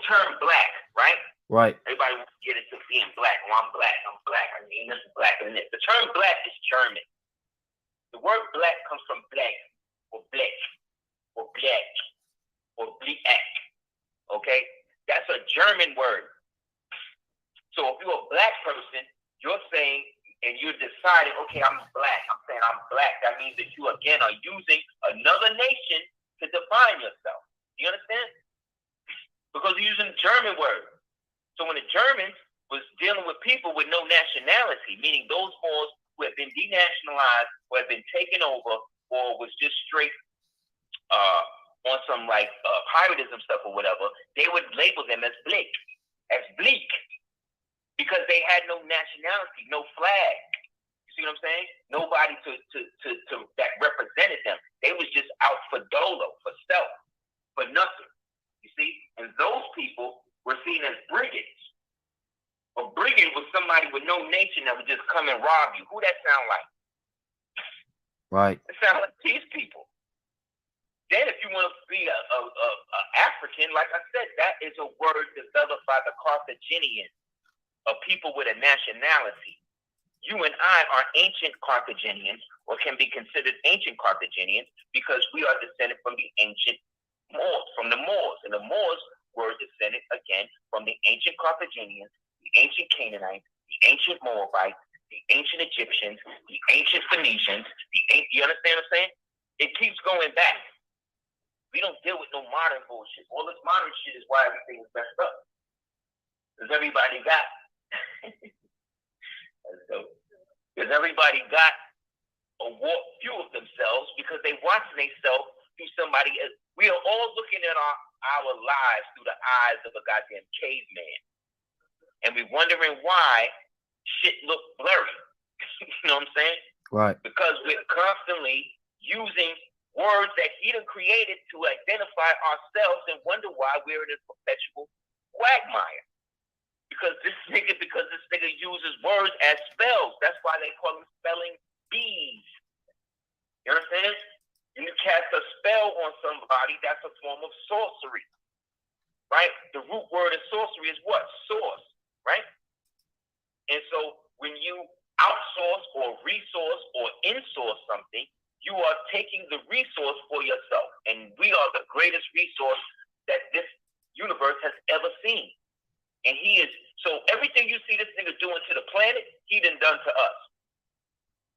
term black, right? Right. Everybody wants to get into being black. Well, I'm black. I mean, this is black and this. The term black is German. The word black comes from black or black or black or black. Okay? That's a German word. So if you're a black person, you're saying, and you're deciding, okay, I'm black. I'm saying I'm black. That means that you, again, are using another nation to define yourself. You understand? Because you're using a German word. So when the Germans was dealing with people with no nationality, meaning those Moors who have been denationalized or have been taken over or was just straight on some like piratism stuff or whatever, they would label them as bleak, because they had no nationality, no flag. You see what I'm saying? Nobody to that represented them. They was just out for dolo, for self, for nothing. You see? And those people were seen as Mexican that would just come and rob you. Who that sound like? Right. It sounds like these people. Then if you want to be a African, like I said, that is a word developed by the Carthaginians, of people with a nationality. You and I are ancient Carthaginians, or can be considered ancient Carthaginians, because we are descended from the ancient Moors, from the Moors. And the Moors were descended, again, from the ancient Carthaginians, the ancient Canaanites, the ancient Moabites, the ancient Egyptians, the ancient Phoenicians. You understand what I'm saying? It keeps going back. We don't deal with no modern bullshit. All this modern shit is why everything is messed up. Because everybody got a view of themselves, because they watching themselves through somebody else. We are all looking at our lives through the eyes of a goddamn caveman. And we're wondering why shit look blurry. You know what I'm saying? Right. Because we're constantly using words that he done created to identify ourselves, and wonder why we're in this perpetual quagmire. Because this nigga uses words as spells. That's why they call them spelling bees. You understand? When you cast a spell on somebody, that's a form of sorcery. Right? The root word of sorcery is what? Source. Right? And so when you outsource or resource or insource something, you are taking the resource for yourself. And we are the greatest resource that this universe has ever seen. And so everything you see this nigga doing to the planet, he done to us.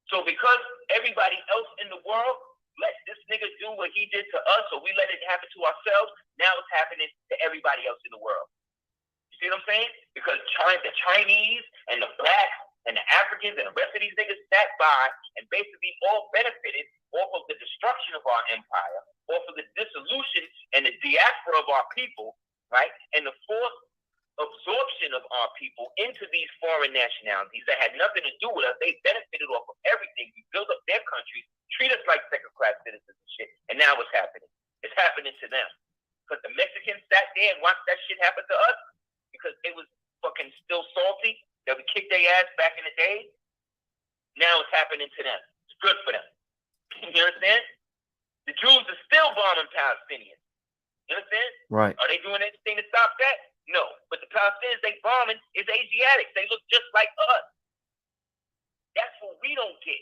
So because everybody else in the world let this nigga do what he did to us, or we let it happen to ourselves, now it's happening to everybody else in the world. You see what I'm saying? Because the Chinese and the blacks and the Africans and the rest of these niggas sat by and basically all benefited off of the destruction of our empire, off of the dissolution and the diaspora of our people, right? And the forced absorption of our people into these foreign nationalities that had nothing to do with us. They benefited off of everything. We built up their countries, treat us like second-class citizens and shit. And now what's happening? It's happening to them. Because the Mexicans sat there and watched that shit happen to us because it was fucking still salty that we kicked their ass back in the day. Now it's happening to them. It's good for them. You understand? The Jews are still bombing Palestinians. You understand? Right. Are they doing anything to stop that? No. But the Palestinians they bombing is Asiatics. They look just like us. That's what we don't get.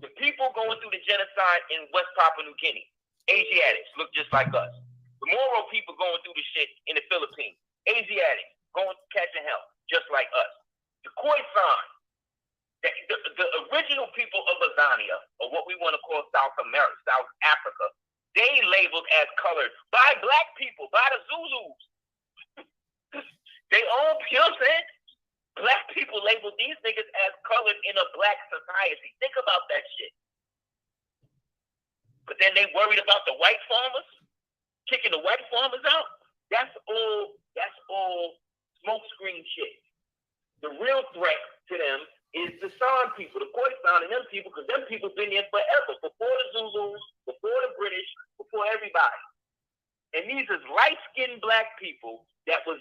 The people going through the genocide in West Papua New Guinea, Asiatics look just like us. The Moro people going through the shit in the Philippines, Asiatics going catching hell just like us. The Khoisan, the original people of Azania, or what we want to call South America, South Africa, they labeled as colored by black people, by the Zulus. They all, you know what I'm saying? Black people labeled these niggas as colored in a black society. Think about that shit. But then they worried about the white farmers, kicking the white farmers out. That's all smokescreen shit. The real threat to them is the San people, the Khoisan and them people, because them people been there forever, before the Zulus, before the British, before everybody. And these is light-skinned black people that was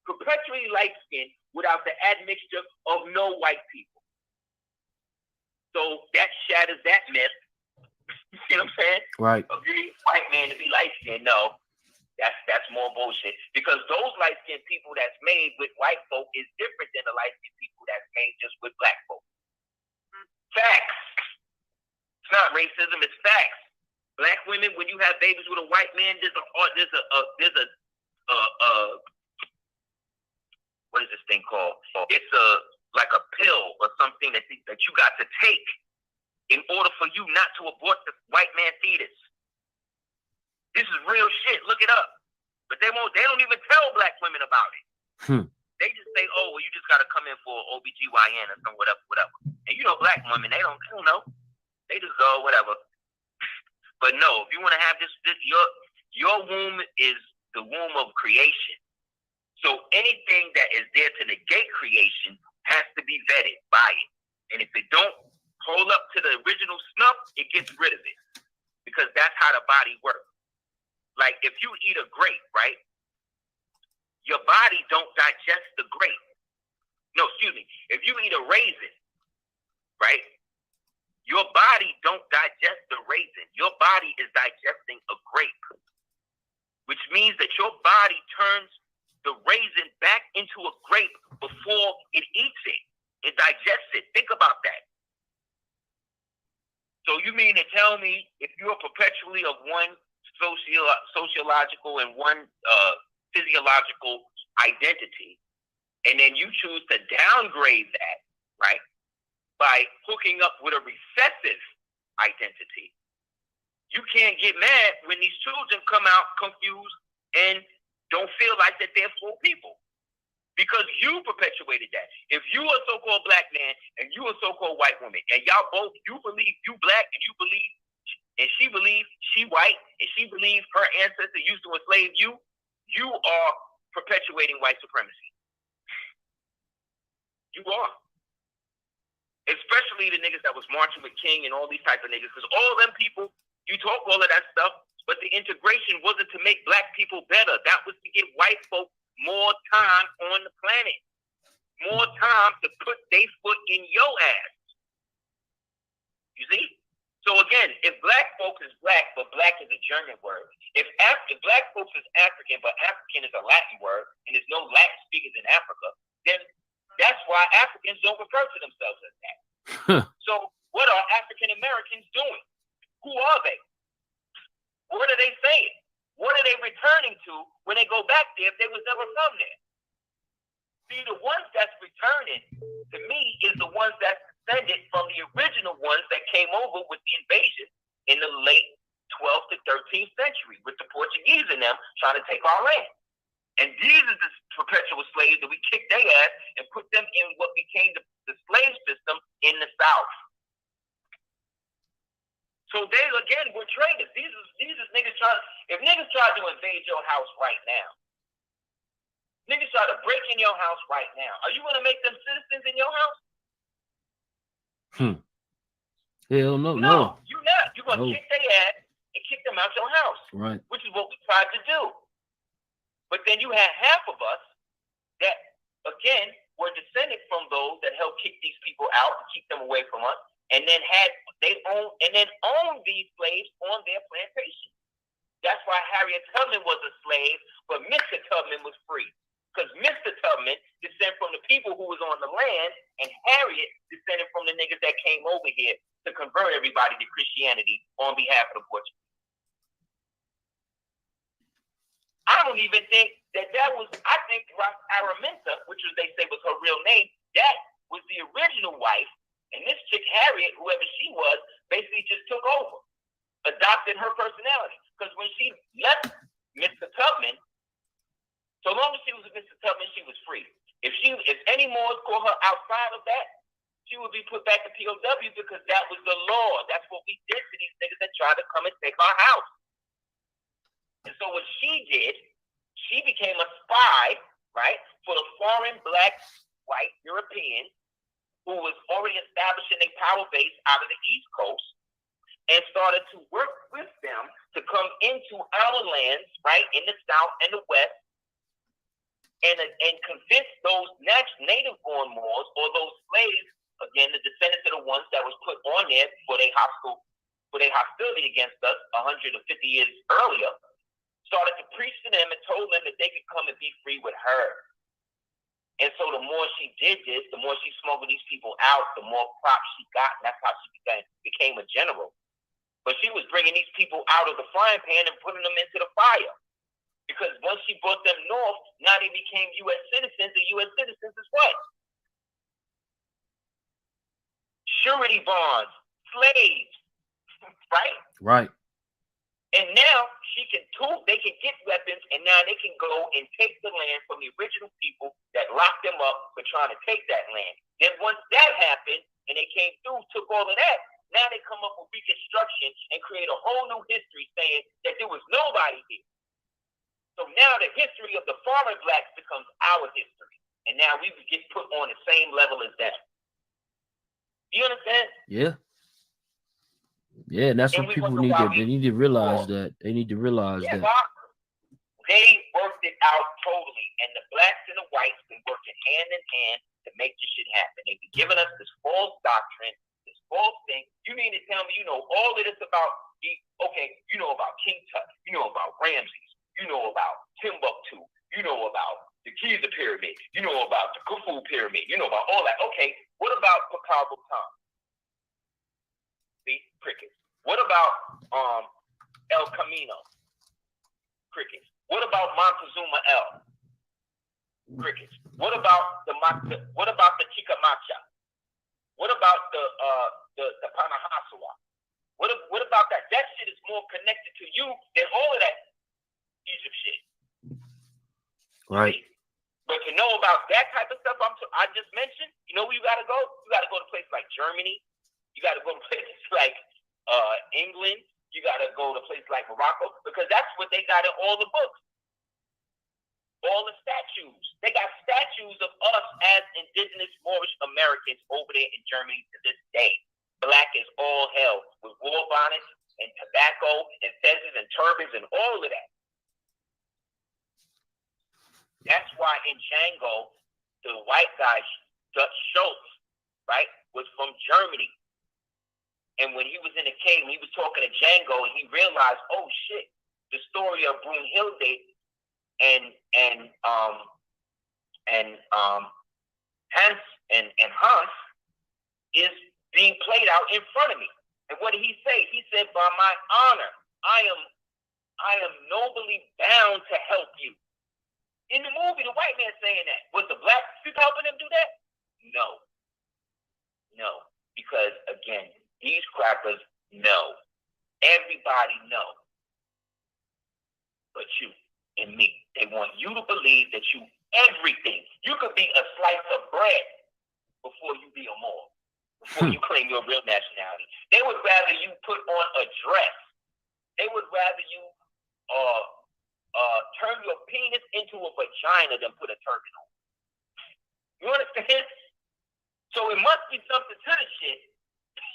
perpetually light-skinned without the admixture of no white people. So that shatters that myth. You know what I'm saying? Right. Agree, white man to be light-skinned. No, that's more bullshit. Because those light-skinned people that's made with white folk is different than the light-skinned people that's made just with black folk. Facts. It's not racism, it's facts. Black women, when you have babies with a white man, there's a what is this thing called? It's like a pill or something that you got to take in order for you not to abort the white man fetus. This is real shit. Look it up. But they don't even tell black women about it. They just say, oh, well, you just got to come in for OBGYN or some whatever. And you know, black women, they don't know. They just go, whatever. But no, if you want to have this your womb is the womb of creation. So anything that is there to negate creation has to be vetted by it. And if it don't hold up to the original snuff, it gets rid of it. Because that's how the body works. Like if you eat a grape, right? Your body don't digest the grape. No, excuse me. If you eat a raisin, right? Your body don't digest the raisin. Your body is digesting a grape, which means that your body turns the raisin back into a grape before it eats it. It digests it. Think about that. So you mean to tell me if you're perpetually of one sociological and one physiological identity, and then you choose to downgrade that, right, by hooking up with a recessive identity, you can't get mad when these children come out confused and don't feel like that they're full people. Because you perpetuated that. If you a so-called black man and you a so-called white woman, and y'all both, you believe you black and you believe, and she believes she white, and she believes her ancestors used to enslave you, you are perpetuating white supremacy. You are. Especially the niggas that was marching with King and all these type of niggas. Because all them people, you talk all of that stuff, but the integration wasn't to make black people better. That was to give white folks more time on the planet. More time to put their foot in your ass. You see? So again, if black folks is black, but black is a German word. If black folks is African, but African is a Latin word, and there's no Latin speakers in Africa, then that's why Africans don't refer to themselves as that. So what are African Americans doing? Who are they? What are they saying? What are they returning to when they go back there if they was never from there? See, the ones that's returning, to me, is the ones that's descended from the original ones that came over with the invasion in the late 12th to 13th century with the Portuguese in them trying to take our land. And these are the perpetual slaves that we kicked their ass and put them in what became the slave system in the South. So they, again, were traitors. These is niggas trying. If niggas try to invade your house right now, niggas try to break in your house right now, are you going to make them citizens in your house? Hell no. No, you're not. You're going to kick their ass and kick them out your house. Right. Which is what we tried to do. But then you had half of us that, again, were descended from those that helped kick these people out and keep them away from us, and then owned these slaves on their plantation. That's why Harriet Tubman was a slave, but Mr. Tubman was free. Because Mr. Tubman descended from the people who was on the land, and Harriet descended from the niggas that came over here to convert everybody to Christianity on behalf of the Portuguese. I don't even think that was, I think Araminta, which was, they say was her real name, that was the original wife, and this chick Harriet, whoever she was, basically just took over, adopted her personality. Because when she left Mr. Tubman, so long as she was with Mr. Tubman, she was free. If any Moors call her outside of that, she would be put back to POW because that was the law. That's what we did to these niggas that tried to come and take our house. And so what she did, she became a spy, right, for the foreign black, white Europeans who was already establishing a power base out of the East Coast, and started to work with them to come into our lands, right, in the South and the West, and convince those native-born Moors or those slaves, again, the descendants of the ones that was put on there for their hostility against us 150 years earlier, started to preach to them and told them that they could come and be free with her. And so the more she did this, the more she smuggled these people out, the more props she got, and that's how she became a general. But she was bringing these people out of the frying pan and putting them into the fire. Because once she brought them north, now they became U.S. citizens, and U.S. citizens is what? Surety bonds, slaves, right? Right. And now they can get weapons, and now they can go and take the land from the original people that locked them up for trying to take that land. Then once that happened, and they came through, took all of that, now they come up with Reconstruction and create a whole new history saying that there was nobody here. So now the history of the foreign blacks becomes our history. And now we get put on the same level as them. You understand? Yeah. Yeah, and that's what people need to realize that. They need to realize that. They worked it out totally. And the blacks and the whites been working hand in hand to make this shit happen. They be giving us this false doctrine, this false thing. You mean to tell me you know all of this about you know about King Tut, you know about Ramses, you know about Timbuktu, you know about the Giza Pyramid, you know about the Khufu Pyramid, you know about all that. Okay, what about Pakal Bhutan? See, crickets. What about El Camino? Crickets. What about Montezuma El? Crickets. What about the Chicamacha? What about the Panahasawa? What about that? That shit is more connected to you than all of that Egypt shit. Right. But to know about that type of stuff I just mentioned, you know where you gotta go? You gotta go to places like Germany. You gotta go to places like England. You gotta go to places like Morocco, because that's what they got in all the books. All the statues. They got statues of us as indigenous Moorish Americans over there in Germany to this day. Black as all hell, with war bonnets and tobacco and fezzes and turbans and all of that. That's why in Django, the white guy, Dutch Schultz, right, was from Germany. And when he was in the cave, he was talking to Django, and he realized, oh shit, the story of Brunhilde and Hans is being played out in front of me. And what did he say? He said, by my honor, I am nobly bound to help you. In the movie, the white man saying that. Was the black people helping him do that? No. Because again, these crackers know. Everybody know. But you and me. They want you to believe that you everything. You could be a slice of bread before you be a Moor. Before you claim your real nationality. They would rather you put on a dress. They would rather you turn your penis into a vagina than put a turban on. You understand? So it must be something to the shit.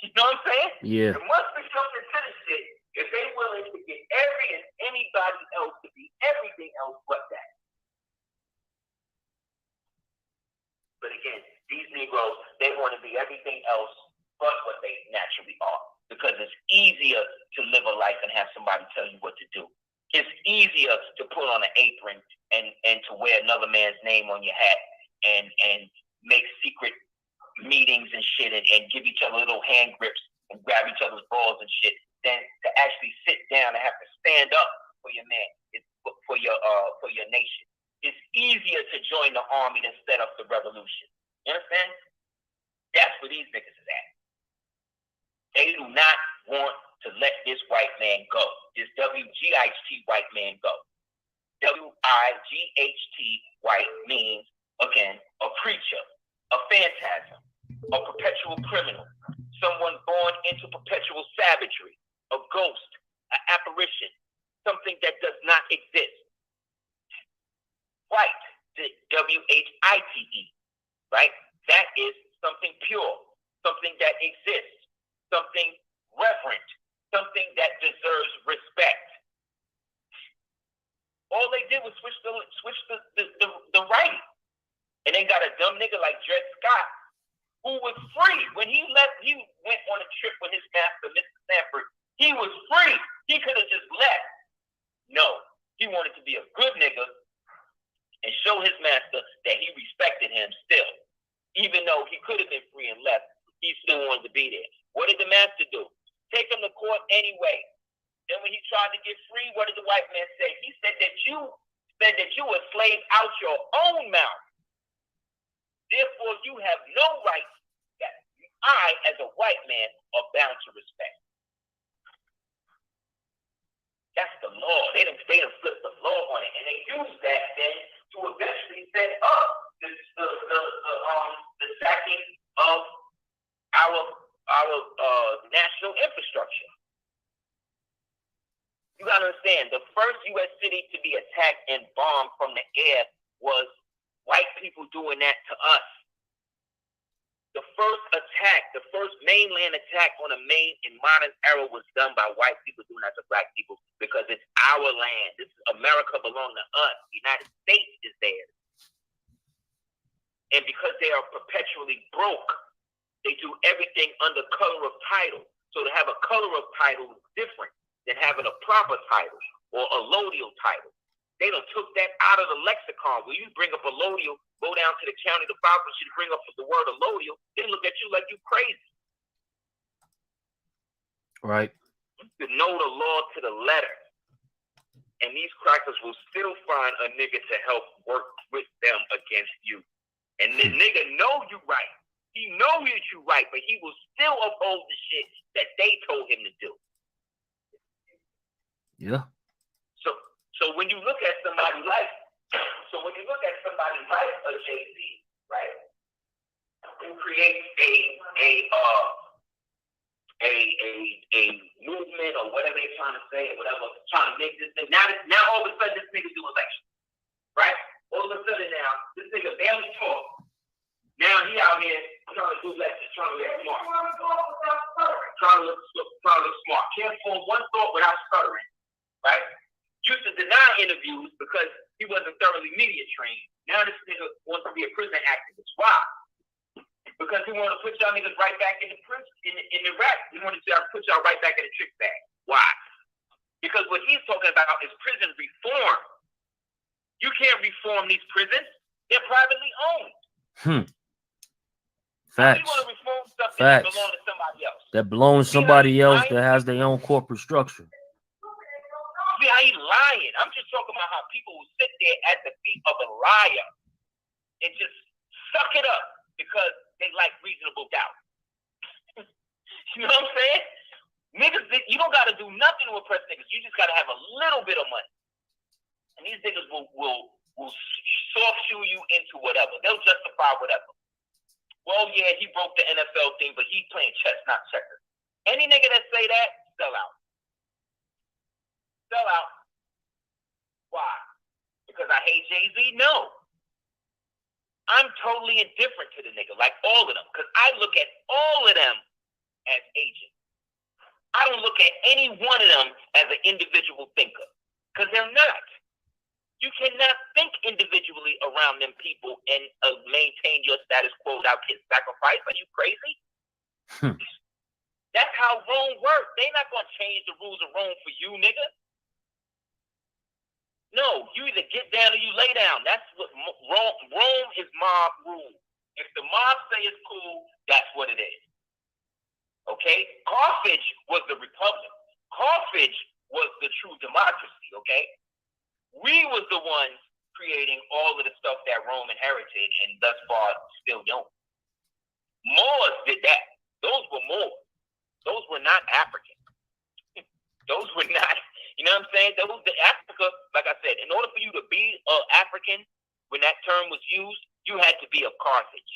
You know what I'm saying? Yeah. It must be something to the shit if they're willing to get every and anybody else to be everything else but that. But again, these Negroes, they want to be everything else but what they naturally are. Because it's easier to live a life and have somebody tell you what to do. It's easier to put on an apron and to wear another man's name on your hat and make secret meetings and shit and give each other little hand grips and grab each other's balls and shit than to actually sit down and have to stand up for your man, for your nation. It's easier to join the army than set up the revolution. You understand? That's where these niggas is at. They do not want to let this white man go. This WGHT white man go. WIGHT white means, again, a creature, a phantasm, a perpetual criminal, someone born into perpetual savagery, a ghost, an apparition, something that does not exist. White, the WHITE, right? That is something pure, something that exists, something reverent, something that deserves respect. All they did was switch the writing. And they got a dumb nigga like Dred Scott, who was free. When he left, he went on a trip with his master, Mr. Sanford. He was free. He could have just left. No, he wanted to be a good nigga and show his master that he respected him still. Even though he could have been free and left, he still wanted to be there. What did the master do? Take him to court anyway. Then when he tried to get free, what did the white man say? He said that you were a slave out your own mouth. Therefore, you have no right that I, as a white man, are bound to respect. That's the law. They done flipped the law on it, and they used that then to eventually set up the sacking of our national infrastructure. You gotta understand, the first U.S. city to be attacked and bombed from the air was white people doing that to us. The first attack, the first mainland attack on a in modern era was done by white people doing that to black people because it's our land. This is America belongs to us. The United States is theirs. And because they are perpetually broke, they do everything under color of title. So to have a color of title is different than having a proper title or a allodial title. They done took that out of the lexicon. When you bring up allodial, go down to the county, the Bible should bring up the word allodial, they look at you like you crazy. Right. You should know the law to the letter. And these crackers will still find a nigga to help work with them against you. And the nigga know you right. He know that you right, but he will still uphold the shit that they told him to do. Yeah. So when you look at somebody like a Jay-Z, right, who creates a movement or whatever they're trying to say or whatever, trying to make this thing. Now all of a sudden this nigga do election, right? All of a sudden now this nigga barely talk. Now he out here trying to do lectures, trying to look smart, trying to look smart. Can't form one thought without stuttering, right? Used to deny interviews because he wasn't thoroughly media trained. Now this nigga wants to be a prison activist. Why? Because he want to put y'all niggas right back in the prison, in the rap. He want to put y'all right back in the trick bag. Why? Because what he's talking about is prison reform. You can't reform these prisons. They're privately owned. Facts. You want to reform stuff that belong to somebody else. That belongs to somebody else that has their own corporate structure. See how he's lying. I'm just talking about how people will sit there at the feet of a liar and just suck it up because they like reasonable doubt. You know what I'm saying? Niggas, you don't got to do nothing to oppress niggas. You just got to have a little bit of money. And these niggas will soft shoe you into whatever. They'll justify whatever. Well, yeah, he broke the NFL thing, but he's playing chess, not checkers. Any nigga that say that, sell out. Sell out. Why? Because I hate Jay-Z? No. I'm totally indifferent to the nigga, like all of them, because I look at all of them as agents. I don't look at any one of them as an individual thinker, because they're not. You cannot think individually around them people and maintain your status quo without getting sacrificed. Are you crazy? That's how Rome works. They're not going to change the rules of Rome for you, nigga. No, you either get down or you lay down. That's what Rome is mob rule. If the mob say it's cool, that's what it is. Okay? Carthage was the republic. Carthage was the true democracy, okay? We was the ones creating all of the stuff that Rome inherited and thus far still don't. Moors did that. Those were Moors. Those were not African. Those were not, you know what I'm saying? Africa, like I said, in order for you to be African, when that term was used, you had to be of Carthage,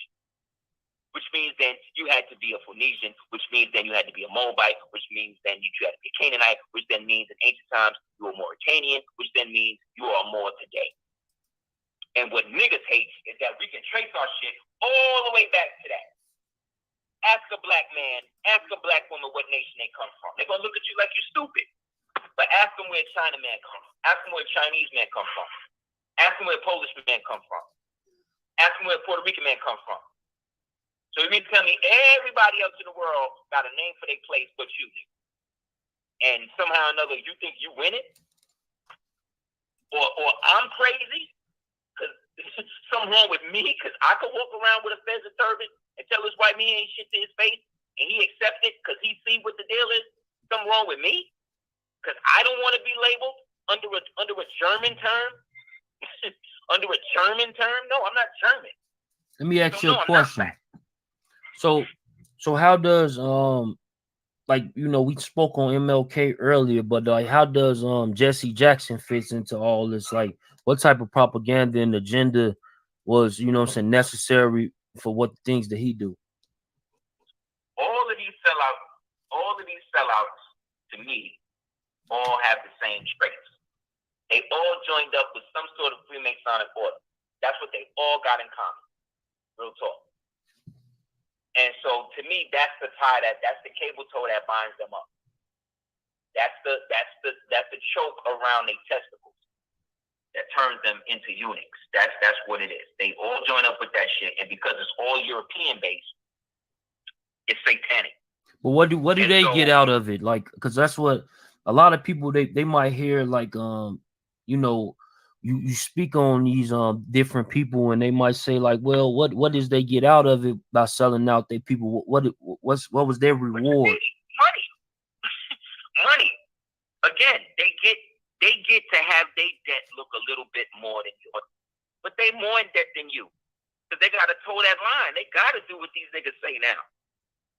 which means then you had to be a Phoenician, which means then you had to be a Moabite, which means then you had to be a Canaanite, which then means in ancient times you were Mauritanian, which then means you are Moor today. And what niggas hate is that we can trace our shit all the way back to that. Ask a black man, ask a black woman what nation they come from. They're going to look at you like you're stupid. But ask them where Chinaman comes from. Ask them where Chinese man come from. Ask them where Polish man come from. Ask them where Puerto Rican man come from. So you mean to tell me everybody else in the world got a name for their place but you do? And somehow or another you think you win it? Or I'm crazy? Because something wrong with me? Because I could walk around with a feather turban and tell this white man ain't shit to his face, and he accept it because he see what the deal is. Something wrong with me? Because I don't want to be labeled under a German term. Under a German term? No, I'm not German. Let me ask you a question. So how does like, you know, we spoke on MLK earlier, but like how does Jesse Jackson fits into all this? Like, what type of propaganda and agenda was, you know what I'm saying, necessary for what things that he do? All of these sellouts to me all have the same traits. They all joined up with some sort of Freemasonic order. That's what they all got in common. Real talk. And so to me, that's the tie, that's the cable tow that binds them up. That's the choke around their testicles. that turns them into eunuchs. That's what it is. They all join up with that shit, and because it's all European based, it's satanic. But what do they get out of it? Like, because that's what a lot of people they might hear, like, you know, you speak on these different people, and they might say, like, well, what does they get out of it by selling out their people? What was their reward? Money. Again, they get to have their debt look a little bit more than yours, but they more in debt than you, because they gotta toe that line. They gotta do what these niggas say now.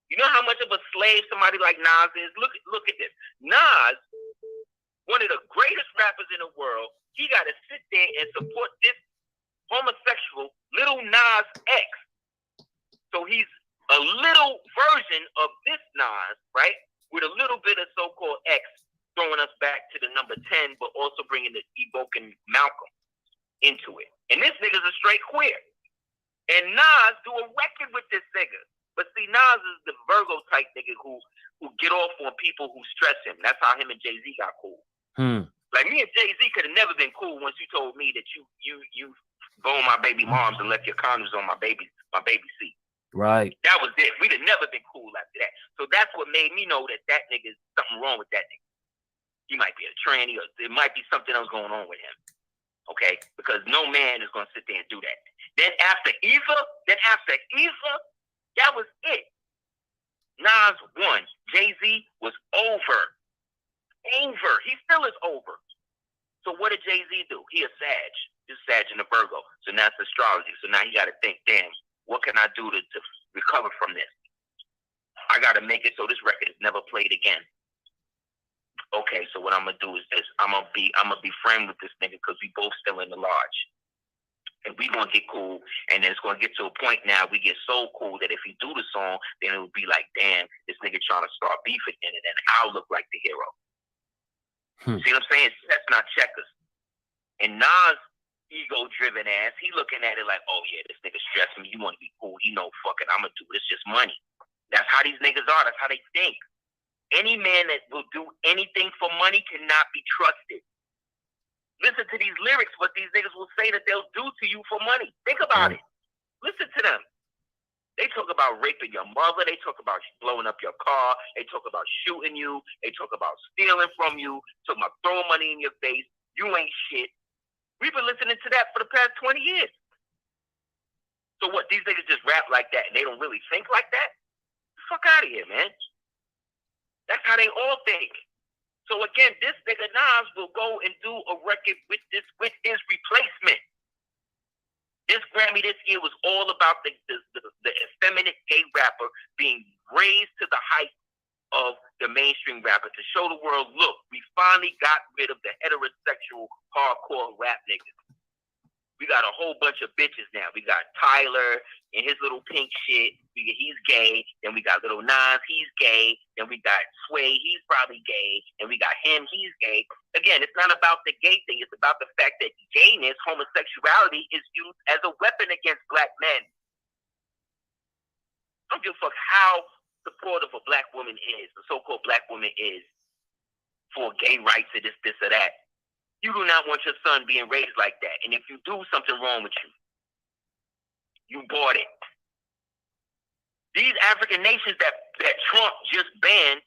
You know how much of a slave somebody like Nas is? Look at this. Nas, one of the greatest rappers in the world, he got to sit there and support this homosexual little Nas X. So he's a little version of this Nas, right? With a little bit of so-called X, throwing us back to the number 10, but also evoking Malcolm into it. And this nigga's a straight queer. And Nas do a record with this nigga. But see, Nas is the Virgo type nigga who get off on people who stress him. That's how him and Jay-Z got cool. Like, me and Jay-Z could have never been cool once you told me that you boned my baby moms and left your condoms on my baby seat. Right. That was it. We'd have never been cool after that. So that's what made me know that nigga is something wrong with that nigga. He might be a tranny, or it might be something else going on with him. Okay? Because no man is going to sit there and do that. Then after Eva, that was it. Nas won. Jay-Z was over. He still is over. So what did Jay-Z do? He a Sag. He's Sag in the Virgo. So now it's astrology. So now he got to think, damn, what can I do to recover from this? I got to make it so this record is never played again. Okay, so what I'm going to do is this. I'm gonna be friends with this nigga because we both still in the lodge. And we gonna get cool, and then it's gonna get to a point now we get so cool that if he do the song, then it would be like, damn, this nigga trying to start beef again, and then I'll look like the hero. See what I'm saying? That's not checkers. And Nas, ego-driven ass, he looking at it like, oh yeah, this nigga stressing me. You want to be cool? He know, fuck it, I'm gonna do it. It's just money. That's how these niggas are. That's how they think. Any man that will do anything for money cannot be trusted. Listen to these lyrics, what these niggas will say that they'll do to you for money. Think about it. Listen to them. They talk about raping your mother. They talk about blowing up your car. They talk about shooting you. They talk about stealing from you. Talk about throwing money in your face. You ain't shit. We've been listening to that for the past 20 years. So what, these niggas just rap like that and they don't really think like that? Fuck out of here, man. That's how they all think. So again, this nigga Nas will go and do a record with his replacement. This Grammy this year was all about the effeminate gay rapper being raised to the height of the mainstream rapper to show the world, look, we finally got rid of the heterosexual hardcore rap niggas. We got a whole bunch of bitches now. We got Tyler and his little pink shit. He's gay. Then we got Little Nas. He's gay. Then we got Sway. He's probably gay. And we got him. He's gay. Again, it's not about the gay thing. It's about the fact that gayness, homosexuality, is used as a weapon against black men. I don't give a fuck how supportive a black woman is, the so-called black woman is, for gay rights or this or that. You do not want your son being raised like that. And if you do, something wrong with you. You bought it. These African nations that Trump just banned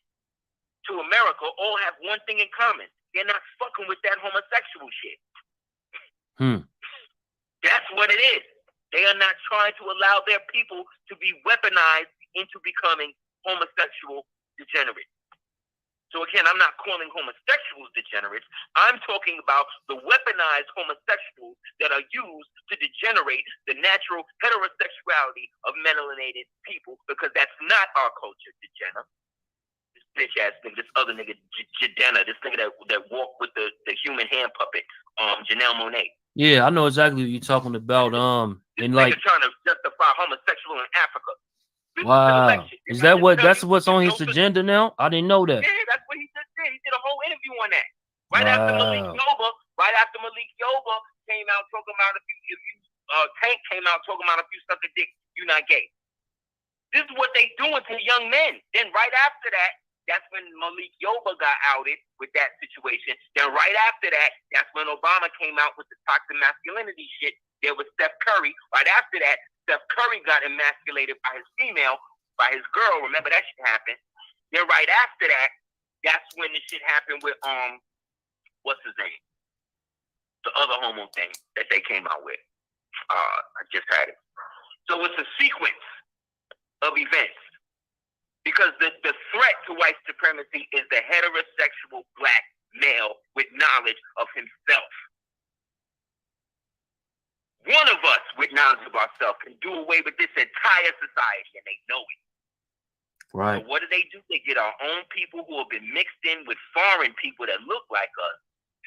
to America all have one thing in common. They're not fucking with that homosexual shit. That's what it is. They are not trying to allow their people to be weaponized into becoming homosexual degenerates. So again, I'm not calling homosexuals degenerates. I'm talking about the weaponized homosexuals that are used to degenerate the natural heterosexuality of melanated people, because that's not our culture, degenerate. This bitch ass nigga, this other nigga, Jadena, this nigga that walked with the human hand puppet, Janelle Monáe. Yeah, I know exactly what you're talking about. This and nigga like trying to justify homosexual in Africa. Wow. Is that that's what's on his agenda now? I didn't know that. Yeah, that's what he just did. He did a whole interview on that. Right after Malik Yoba came out talking about Tank came out talking about if you suck a dick, you're not gay. This is what they doing to young men. Then right after that, That's when Malik Yoba got outed with that situation. Then right after that, that's when Obama came out with the toxic masculinity shit. There was Steph Curry. Right after that, Steph Curry got emasculated by his female, by his girl. Remember that shit happened. Then right after that, that's when the shit happened with what's his name? The other homo thing that they came out with. I just had it. So it's a sequence of events. Because the threat to white supremacy is the heterosexual black male with knowledge of himself. One of us with knowledge of ourselves can do away with this entire society, and they know it. Right. So what do? They get our own people who have been mixed in with foreign people that look like us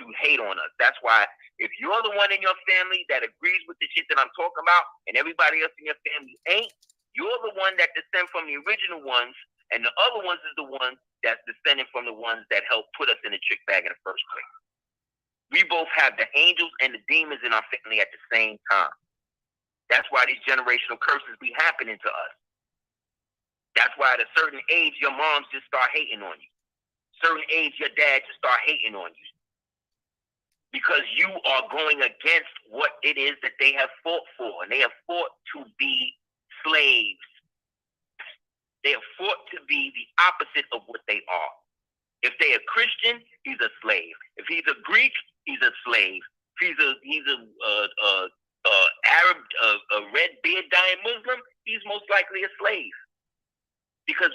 to hate on us. That's why if you're the one in your family that agrees with the shit that I'm talking about, and everybody else in your family ain't, you're the one that descend from the original ones, and the other ones is the ones that's descending from the ones that helped put us in the trick bag in the first place. We both have the angels and the demons in our family at the same time. That's why these generational curses be happening to us. That's why at a certain age, your moms just start hating on you. Certain age, your dad just start hating on you. Because you are going against what it is that they have fought for. And they have fought to be slaves. They have fought to be the opposite of what they are. If they're a Christian, he's a slave. If he's a Greek, he's a slave. If he's a Arab, a red beard dying Muslim, he's most likely a slave. Because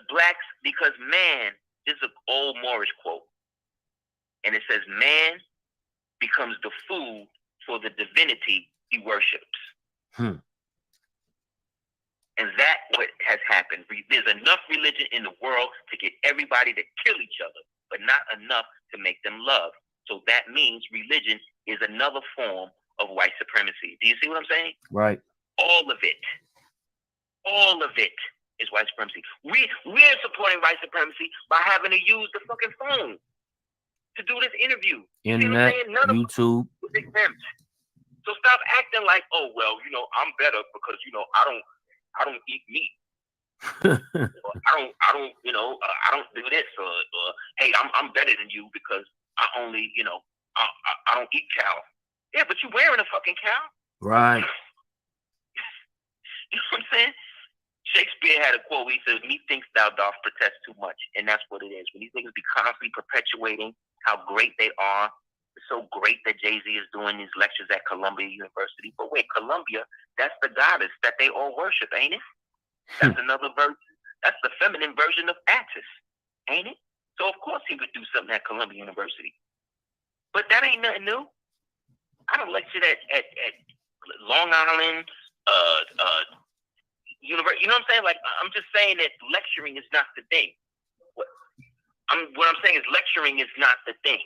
man, this is an old Moorish quote, and it says, man becomes the food for the divinity he worships. And that's what has happened. There's enough religion in the world to get everybody to kill each other, but not enough to make them love. So that means religion is another form of white supremacy. Do you see what I'm saying? Right. All of it is white supremacy. We're supporting white supremacy by having to use the fucking phone to do this interview. Internet, YouTube. Exempt. So stop acting like, oh well, I'm better because I don't eat meat. I don't do this, or hey, I'm better than you because I only, I don't eat cow. Yeah, but you wearing a fucking cow. Right. You know what I'm saying? Shakespeare had a quote. He said, "Methinks thou dost protest too much," and that's what it is. When these niggas be constantly perpetuating how great they are, it's so great that Jay-Z is doing these lectures at Columbia University. But wait, Columbia, that's the goddess that they all worship, ain't it? That's another version. That's the feminine version of Attis, ain't it? So of course he would do something at Columbia University. But that ain't nothing new. I done lectured at Long Island, University. You know what I'm saying? Like, I'm just saying that lecturing is not the thing. What I'm saying is lecturing is not the thing.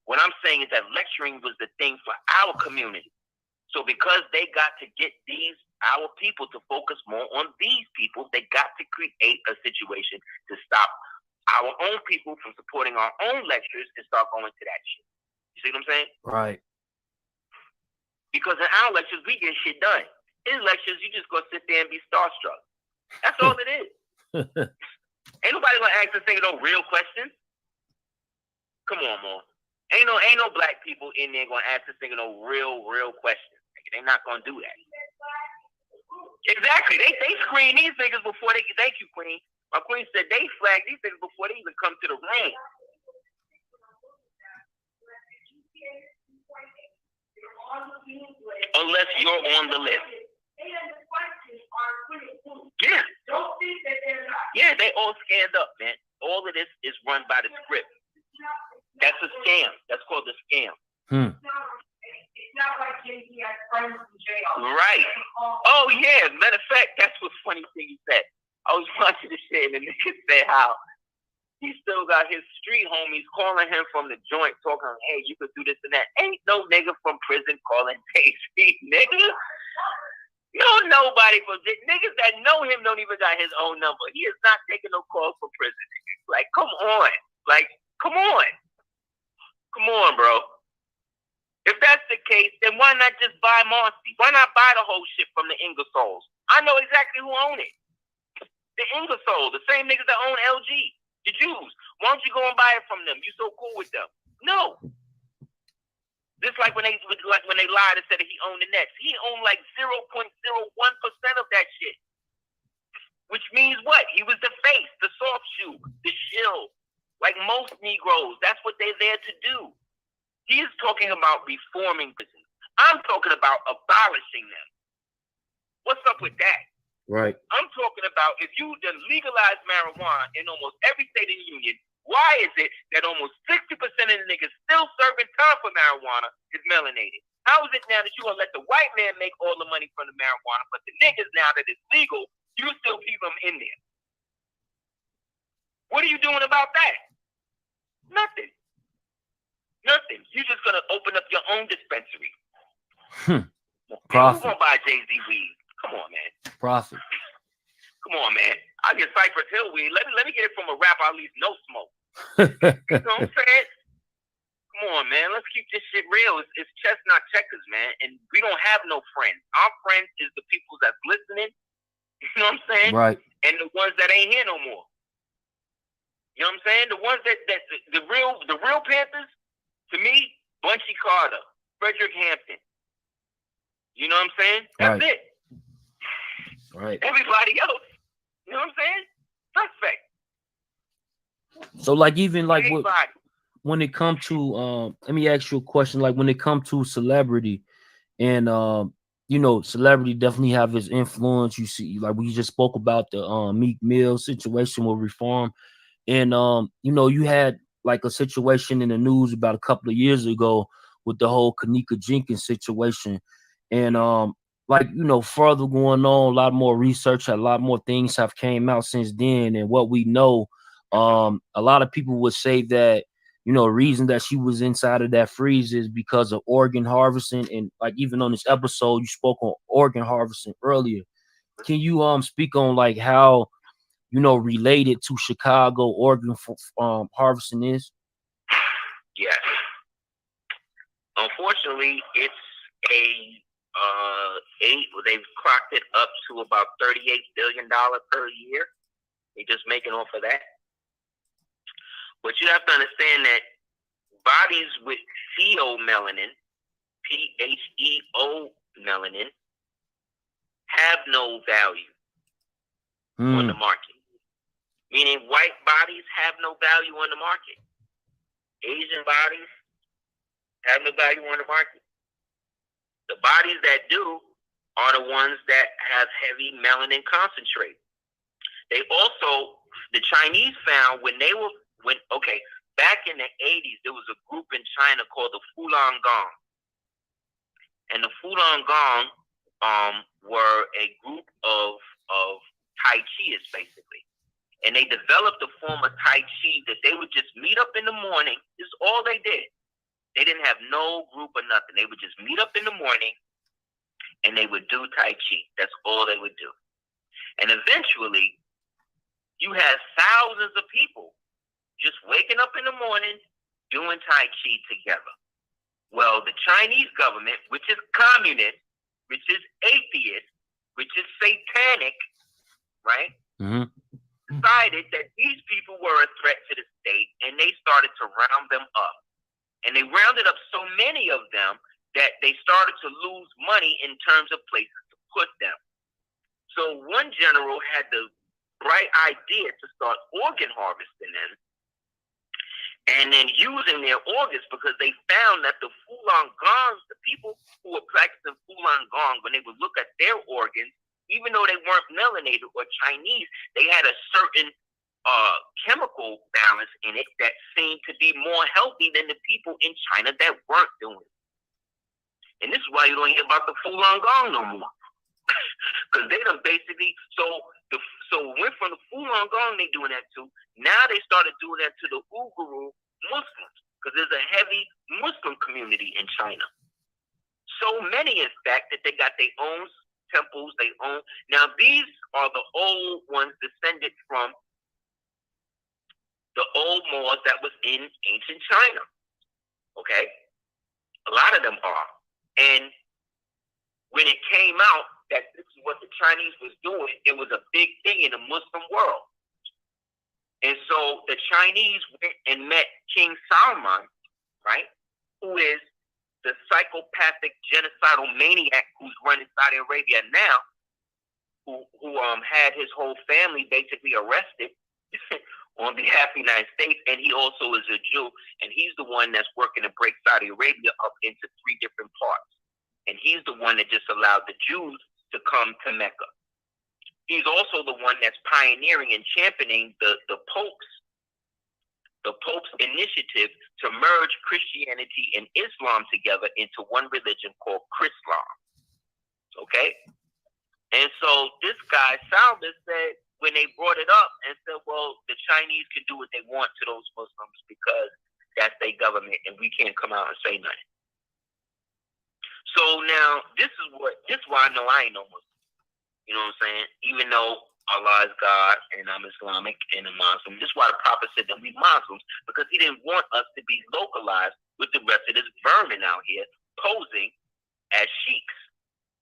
What I'm saying is that lecturing was the thing for our community. So because they got to get our people to focus more on these people, they got to create a situation to stop our own people from supporting our own lectures and start going to that shit. You see what I'm saying? Right. Because in our lectures, we get shit done. His lectures, you just go sit there and be starstruck. That's all it is. Ain't nobody gonna ask this thing no real questions. Come on, man. Ain't no black people in there gonna ask this thing no real questions. They're not gonna do that. Exactly. They screen these niggas before they. Thank you, Queen. My queen said they flag these niggas before they even come to the ring. Unless you're on the list. Yeah. Yeah, they all scanned up, man. All of this is run by the script. That's a scam. That's called a scam. It's not like Jay-Z has friends in jail. Right. Oh, yeah. Matter of fact, that's what funny thing he said. I was watching the shit and the nigga said how he still got his street homies calling him from the joint, talking, hey, you could do this and that. Ain't no nigga from prison calling Jay-Z, nigga. No, nobody from niggas that know him don't even got his own number. He is not taking no calls from prison. Like, come on. Like, come on. Come on, bro. If that's the case, then why not just buy Marcy? Why not buy the whole shit from the Ingersolls? I know exactly who own it. The Ingersolls, the same niggas that own LG. The Jews. Why don't you go and buy it from them? You so cool with them. No. Just like when they lied and said that he owned the Nets. He owned like 0.01% of that shit. Which means what? He was the face, the soft shoe, the shill. Like most Negroes, that's what they're there to do. He is talking about reforming prisons. I'm talking about abolishing them. What's up with that? Right. I'm talking about if you done legalize marijuana in almost every state in the union, why is it that almost 60% of the niggas still serving time for marijuana is melanated? How is it now that you gonna let the white man make all the money from the marijuana, but the niggas now that it's legal, you still keep them in there? What are you doing about that? Nothing. Nothing. You're just gonna open up your own dispensary. Profit. Who's gonna buy Jay-Z weed? Come on, man. Profit. Come on, man. I get Cypress Hill weed. Let me get it from a rapper I at least no smoke. You know what I'm saying? Come on, man. Let's keep this shit real. It's chess, not checkers, man. And we don't have no friends. Our friends is the people that's listening. You know what I'm saying? Right. And the ones that ain't here no more. You know what I'm saying? The ones that the real Panthers, to me, Bunchy Carter, Frederick Hampton. You know what I'm saying? That's right. it. Right. Everybody else, you know what I'm saying? Suspect. So like even like Everybody. when it comes to let me ask you a question. Like when it comes to celebrity and you know, celebrity definitely have his influence. You see, like we just spoke about the Meek Mill situation with reform. And you know, you had like a situation in the news about a couple of years ago with the whole Kanika Jenkins situation. And like, you know, further going on, a lot more research, a lot more things have came out since then. And what we know, a lot of people would say that, you know, the reason that she was inside of that freeze is because of organ harvesting. And like even on this episode, you spoke on organ harvesting earlier. Can you speak on like how, you know, related to Chicago organ harvesting is? Yes. Unfortunately, it's they've clocked it up to about $38 billion per year. They're just making off of that. But you have to understand that bodies with pheomelanin, PHEO melanin, have no value on the market. Meaning white bodies have no value on the market. Asian bodies have no value on the market. The bodies that do are the ones that have heavy melanin concentrate. They also, the Chinese found back in the 80s, there was a group in China called the Falun Gong. And the Falun Gong were a group of Tai Chiists, basically. And they developed a form of Tai Chi that they would just meet up in the morning. This is all they did. They didn't have no group or nothing. They would just meet up in the morning and they would do Tai Chi. That's all they would do. And eventually, you had thousands of people just waking up in the morning doing Tai Chi together. Well, the Chinese government, which is communist, which is atheist, which is satanic, right? Mm-hmm. Decided that these people were a threat to the state, and they started to round them up. And they rounded up so many of them that they started to lose money in terms of places to put them. So one general had the bright idea to start organ harvesting them and then using their organs, because they found that the Falun Gongs, the people who were practicing Falun Gong, when they would look at their organs, even though they weren't melanated or Chinese, they had a certain chemical balance in it that seemed to be more healthy than the people in China that weren't doing it. And this is why you don't hear about the Falun Gong no more. Because they done basically, so went from the Falun Gong they doing that to, now they started doing that to the Uyghur Muslims, because there's a heavy Muslim community in China. So many, in fact, that they got their own temples, they own. Now these are the old ones descended from the old Moors that was in ancient China. Okay? A lot of them are. And when it came out that this is what the Chinese was doing, it was a big thing in the Muslim world. And so the Chinese went and met King Salman, right, who is the psychopathic genocidal maniac who's running Saudi Arabia now, who had his whole family basically arrested on behalf of the United States, and he also is a Jew, and he's the one that's working to break Saudi Arabia up into 3 different parts. And he's the one that just allowed the Jews to come to Mecca. He's also the one that's pioneering and championing the Pope's initiative to merge Christianity and Islam together into one religion called Chrislam. Okay? And so this guy, Salman, said, when they brought it up and said, well, the Chinese can do what they want to those Muslims because that's their government and we can't come out and say nothing. So now this is why I know I ain't no Muslim. You know what I'm saying? Even though Allah is God and I'm Islamic and a Muslim. This is why the Prophet said that we Muslims, because he didn't want us to be localized with the rest of this vermin out here posing as sheiks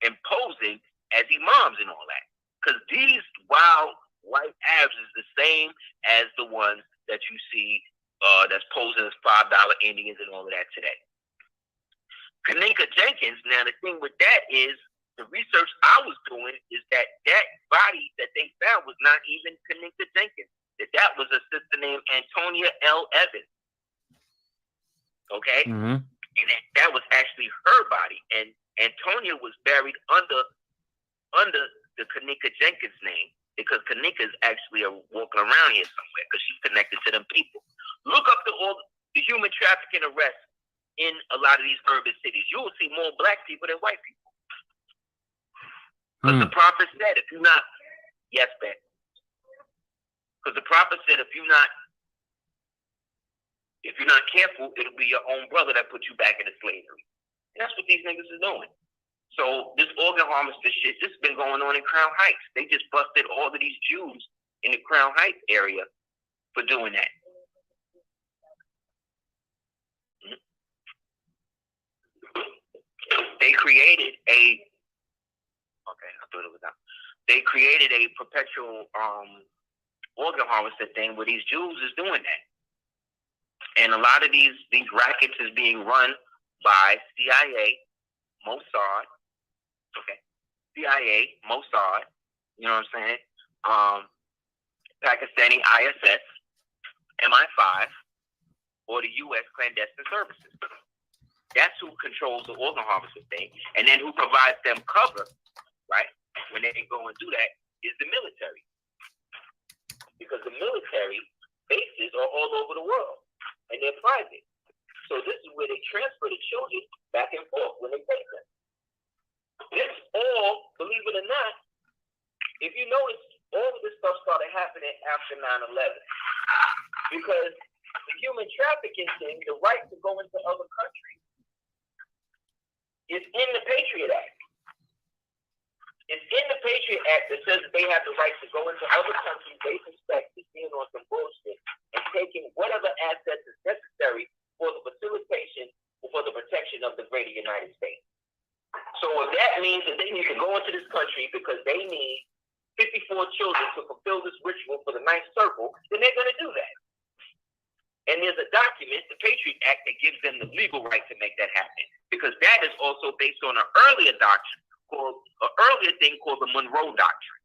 and posing as imams and all that. Because these wild white Arabs is the same as the ones that you see that's posing as $5 Indians and all of that today. Kaninka Jenkins, now the thing with that is, the research I was doing is that body that they found was not even Kaninka Jenkins. That was a sister named Antonia L. Evans. Okay? Mm-hmm. And that was actually her body. And Antonia was buried under the Kaninka Jenkins name because Kaninka is actually walking around here somewhere because she's connected to them people. Look up all the human trafficking arrests in a lot of these urban cities. You will see more black people than white people. Because the prophet said, if you're not, yes, man. Because the prophet said, if you're not careful, it'll be your own brother that puts you back into slavery. And that's what these niggas is doing. So this organ harvester shit, this has been going on in Crown Heights. They just busted all of these Jews in the Crown Heights area for doing that. They created a perpetual organ harvester thing where these Jews is doing that. And a lot of these rackets is being run by CIA, Mossad, you know what I'm saying? Pakistani ISS, MI5, or the U.S. clandestine services. That's who controls the organ harvester thing. And then who provides them cover, right, when they go and do that, is the military. Because the military bases are all over the world, and they're private. So this is where they transfer the children back and forth when they take them. This all, believe it or not, if you notice, all of this stuff started happening after 9/11. Because the human trafficking thing, the right to go into other countries, is in the Patriot Act. It's in the Patriot Act that says that they have the right to go into other countries they suspect is being on some bullshit and taking whatever assets is necessary for the facilitation or for the protection of the greater United States. So if that means that they need to go into this country because they need 54 children to fulfill this ritual for the ninth circle, then they're going to do that. And there's a document, the Patriot Act, that gives them the legal right to make that happen. Because that is also based on an earlier doctrine, thing called the Monroe Doctrine,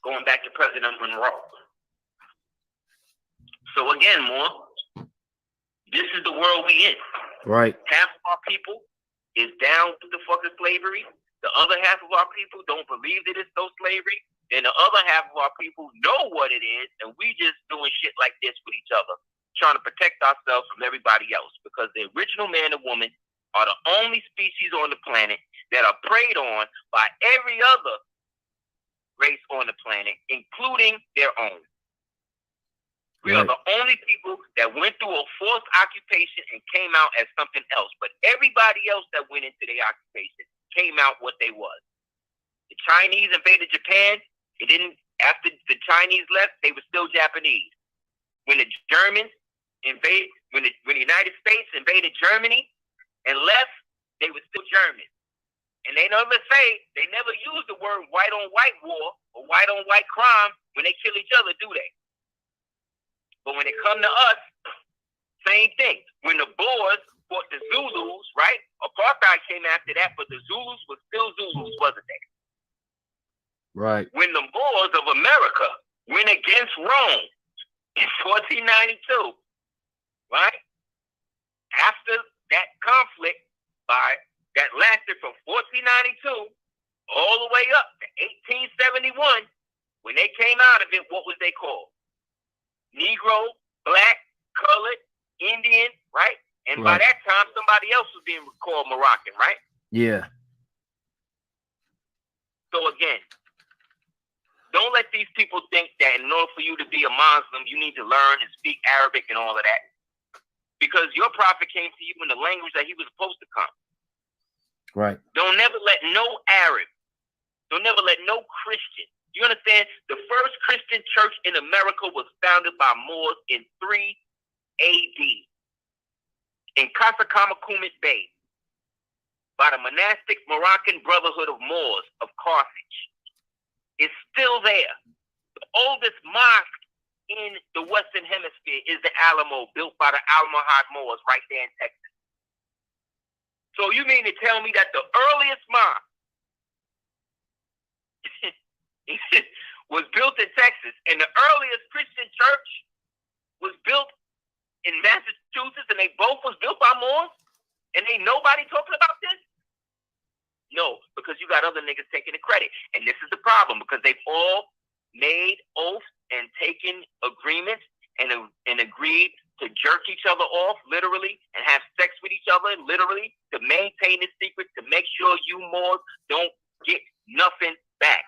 going back to President Monroe. So again, this is the world we in. Right. Half of our people is down with the fucking slavery. The other half of our people don't believe that it's no slavery. And the other half of our people know what it is, and we just doing shit like this with each other, trying to protect ourselves from everybody else. Because the original man and woman are the only species on the planet that are preyed on by every other race on the planet, including their own. We are the only people that went through a forced occupation and came out as something else. But everybody else that went into their occupation came out what they was. The Chinese invaded Japan. It didn't. After the Chinese left, they were still Japanese. When the Germans when the United States invaded Germany and left, they were still German. And they never use the word white on white war or white on white crime when they kill each other, do they? But when it come to us, same thing. When the Boers fought the Zulus, right? Apartheid came after that, but the Zulus were still Zulus, wasn't they? Right. When the Moors of America went against Rome in 1492, right? After that conflict that lasted from 1492 all the way up to 1871, when they came out of it, what was they called? Negro, black, colored, Indian, right? And by that time, somebody else was being called Moroccan, right? Yeah. So again, don't let these people think that in order for you to be a Muslim, you need to learn and speak Arabic and all of that. Because your prophet came to you in the language that he was supposed to come. Right. Don't never let no Arab, don't never let no Christian. You understand? The first Christian church in America was founded by Moors in 3 AD in Casacamacumet Bay by the monastic Moroccan Brotherhood of Moors of Carthage. It's still there. The oldest mosque in the Western Hemisphere is the Alamo, built by the Almohad Moors right there in Texas. So you mean to tell me that the earliest mosque was built in Texas, and the earliest Christian church was built in Massachusetts, and they both was built by Moors, and ain't nobody talking about this? No, because you got other niggas taking the credit. And this is the problem, because they've all made oaths and taken agreements and agreed to jerk each other off, literally, and have sex with each other, literally, to maintain the secret, to make sure you Moors don't get nothing back.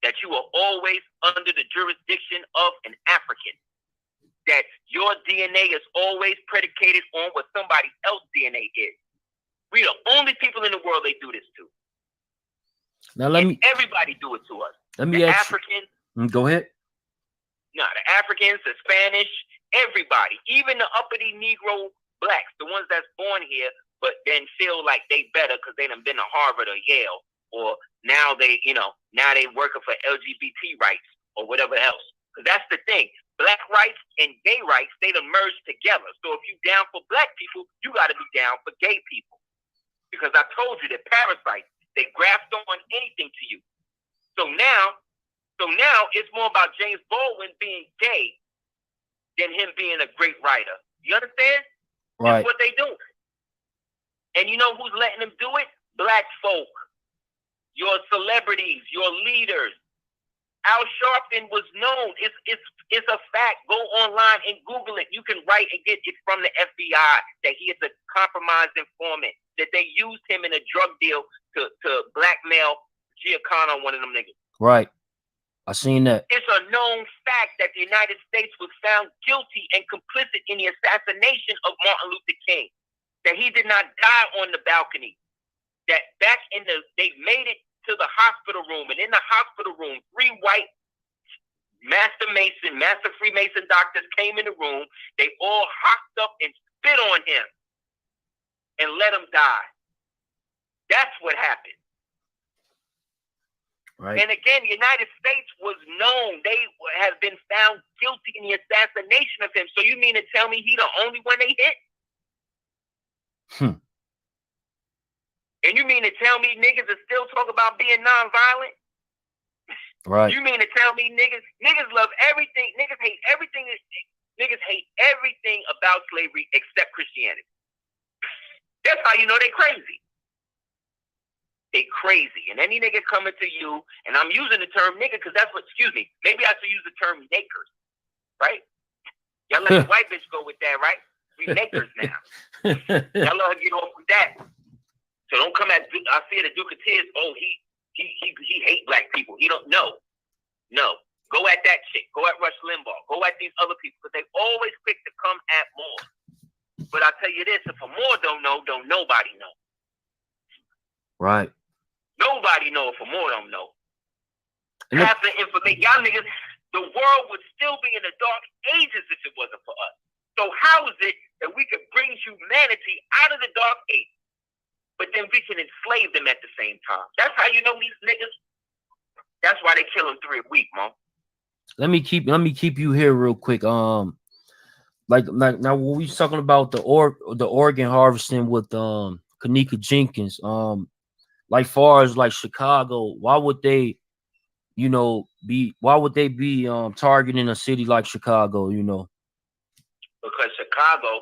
That you are always under the jurisdiction of an African. That your DNA is always predicated on what somebody else's DNA is. We the only people in the world they do this to. Now everybody do it to us. Let me the ask Africans. Go ahead. No, the Africans, the Spanish, everybody, even the uppity Negro blacks, the ones that's born here, but then feel like they better because they done been to Harvard or Yale, or now they working for LGBT rights or whatever else. Because that's the thing. Black rights and gay rights, they done merged together. So if you down for black people, you got to be down for gay people. Because I told you that parasites, they graft on anything to you. So now it's more about James Baldwin being gay than him being a great writer. You understand? Right. That's what they do. And you know who's letting them do it? Black folk. Your celebrities, your leaders. Al Sharpton was known. It's a fact. Go online and Google it. You can write and get it from the FBI that he is a compromised informant, that they used him in a drug deal to blackmail Giancana, one of them niggas. Right. I seen that. It's a known fact that the United States was found guilty and complicit in the assassination of Martin Luther King. That he did not die on the balcony. That back they made it to the hospital room, and in the hospital room, 3 white Master Freemason doctors came in the room. They all hocked up and spit on him and let him die. That's what happened. Right. And again, the United States was known. They have been found guilty in the assassination of him. So you mean to tell me he the only one they hit? And you mean to tell me niggas are still talking about being nonviolent? Right. You mean to tell me niggas love everything, niggas hate everything about slavery except Christianity. That's how you know they crazy. They crazy. And any nigga coming to you, and I'm using the term nigga because that's what, maybe I should use the term nakers, right? Y'all let the white bitch go with that, right? We nakers now. Y'all let her get off with that. So don't come at Aseer the Duke of Tears. Oh, he hate black people. He don't know. No. Go at that chick. Go at Rush Limbaugh. Go at these other people because they always quick to come at Moore. But I tell you this: if a Moore don't know, don't nobody know. Right. Nobody know if a Moore don't know. Half the information, y'all niggas, the world would still be in the dark ages if it wasn't for us. So how is it that we could bring humanity out of the dark ages? But then we can enslave them at the same time. That's how you know these niggas. That's why they kill them 3 a week, man. Let me keep you here real quick. like now when we talking about the organ harvesting with Kanika Jenkins, like far as like Chicago, why would they, be targeting a city like Chicago, Because Chicago